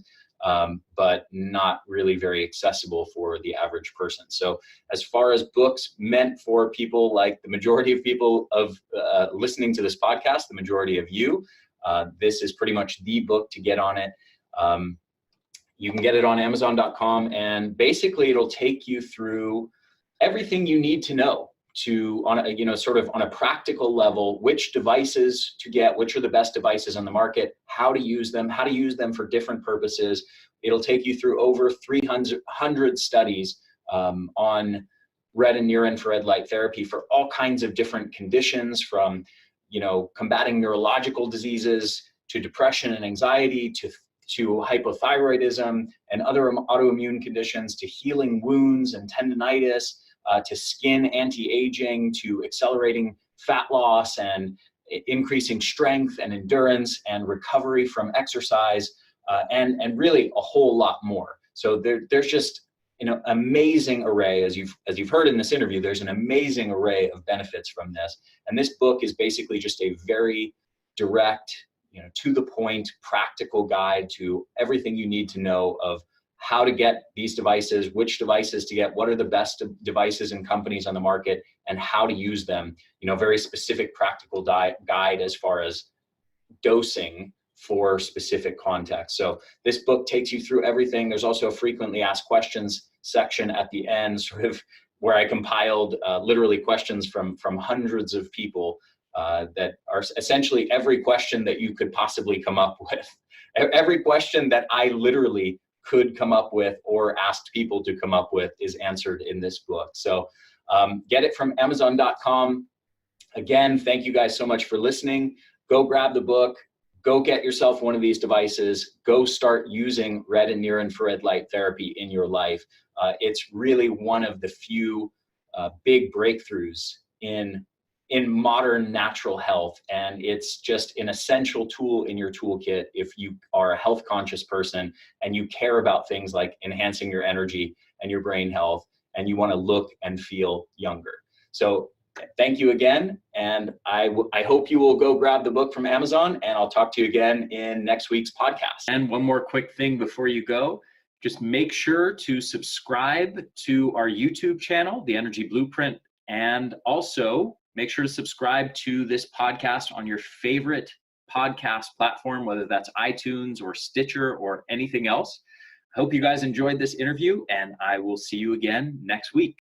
but not really very accessible for the average person. So as far as books meant for people like the majority of people of listening to this podcast, the majority of you, this is pretty much the book to get on it. You can get it on Amazon.com, and basically it'll take you through everything you need to know on a practical level, which devices to get, which are the best devices on the market, how to use them for different purposes. It'll take you through over 300 studies on red and near infrared light therapy for all kinds of different conditions, from combating neurological diseases to depression and anxiety to hypothyroidism and other autoimmune conditions, to healing wounds and tendinitis, to skin anti-aging, to accelerating fat loss and increasing strength and endurance and recovery from exercise, and really a whole lot more. So there's just amazing array, as you've heard in this interview. There's an amazing array of benefits from this, and this book is basically just a very direct, to the point, practical guide to everything you need to know of how to get these devices, which devices to get, what are the best devices and companies on the market, and how to use them. Very specific practical guide as far as dosing for specific contexts. So this book takes you through everything. There's also a frequently asked questions section at the end, sort of where I compiled literally questions from hundreds of people that are essentially every question that you could possibly come up with. Every question that I literally could come up with or asked people to come up with is answered in this book. So get it from Amazon.com. Again, thank you guys so much for listening. Go grab the book. Go get yourself one of these devices. Go start using red and near infrared light therapy in your life. It's really one of the few big breakthroughs in modern natural health, and it's just an essential tool in your toolkit if you are a health conscious person and you care about things like enhancing your energy and your brain health, and you want to look and feel younger. So Thank you again. And I hope you will go grab the book from Amazon, and I'll talk to you again in next week's podcast. And one more quick thing before you go, just make sure to subscribe to our YouTube channel, The Energy Blueprint, and also make sure to subscribe to this podcast on your favorite podcast platform, whether that's iTunes or Stitcher or anything else. I hope you guys enjoyed this interview, and I will see you again next week.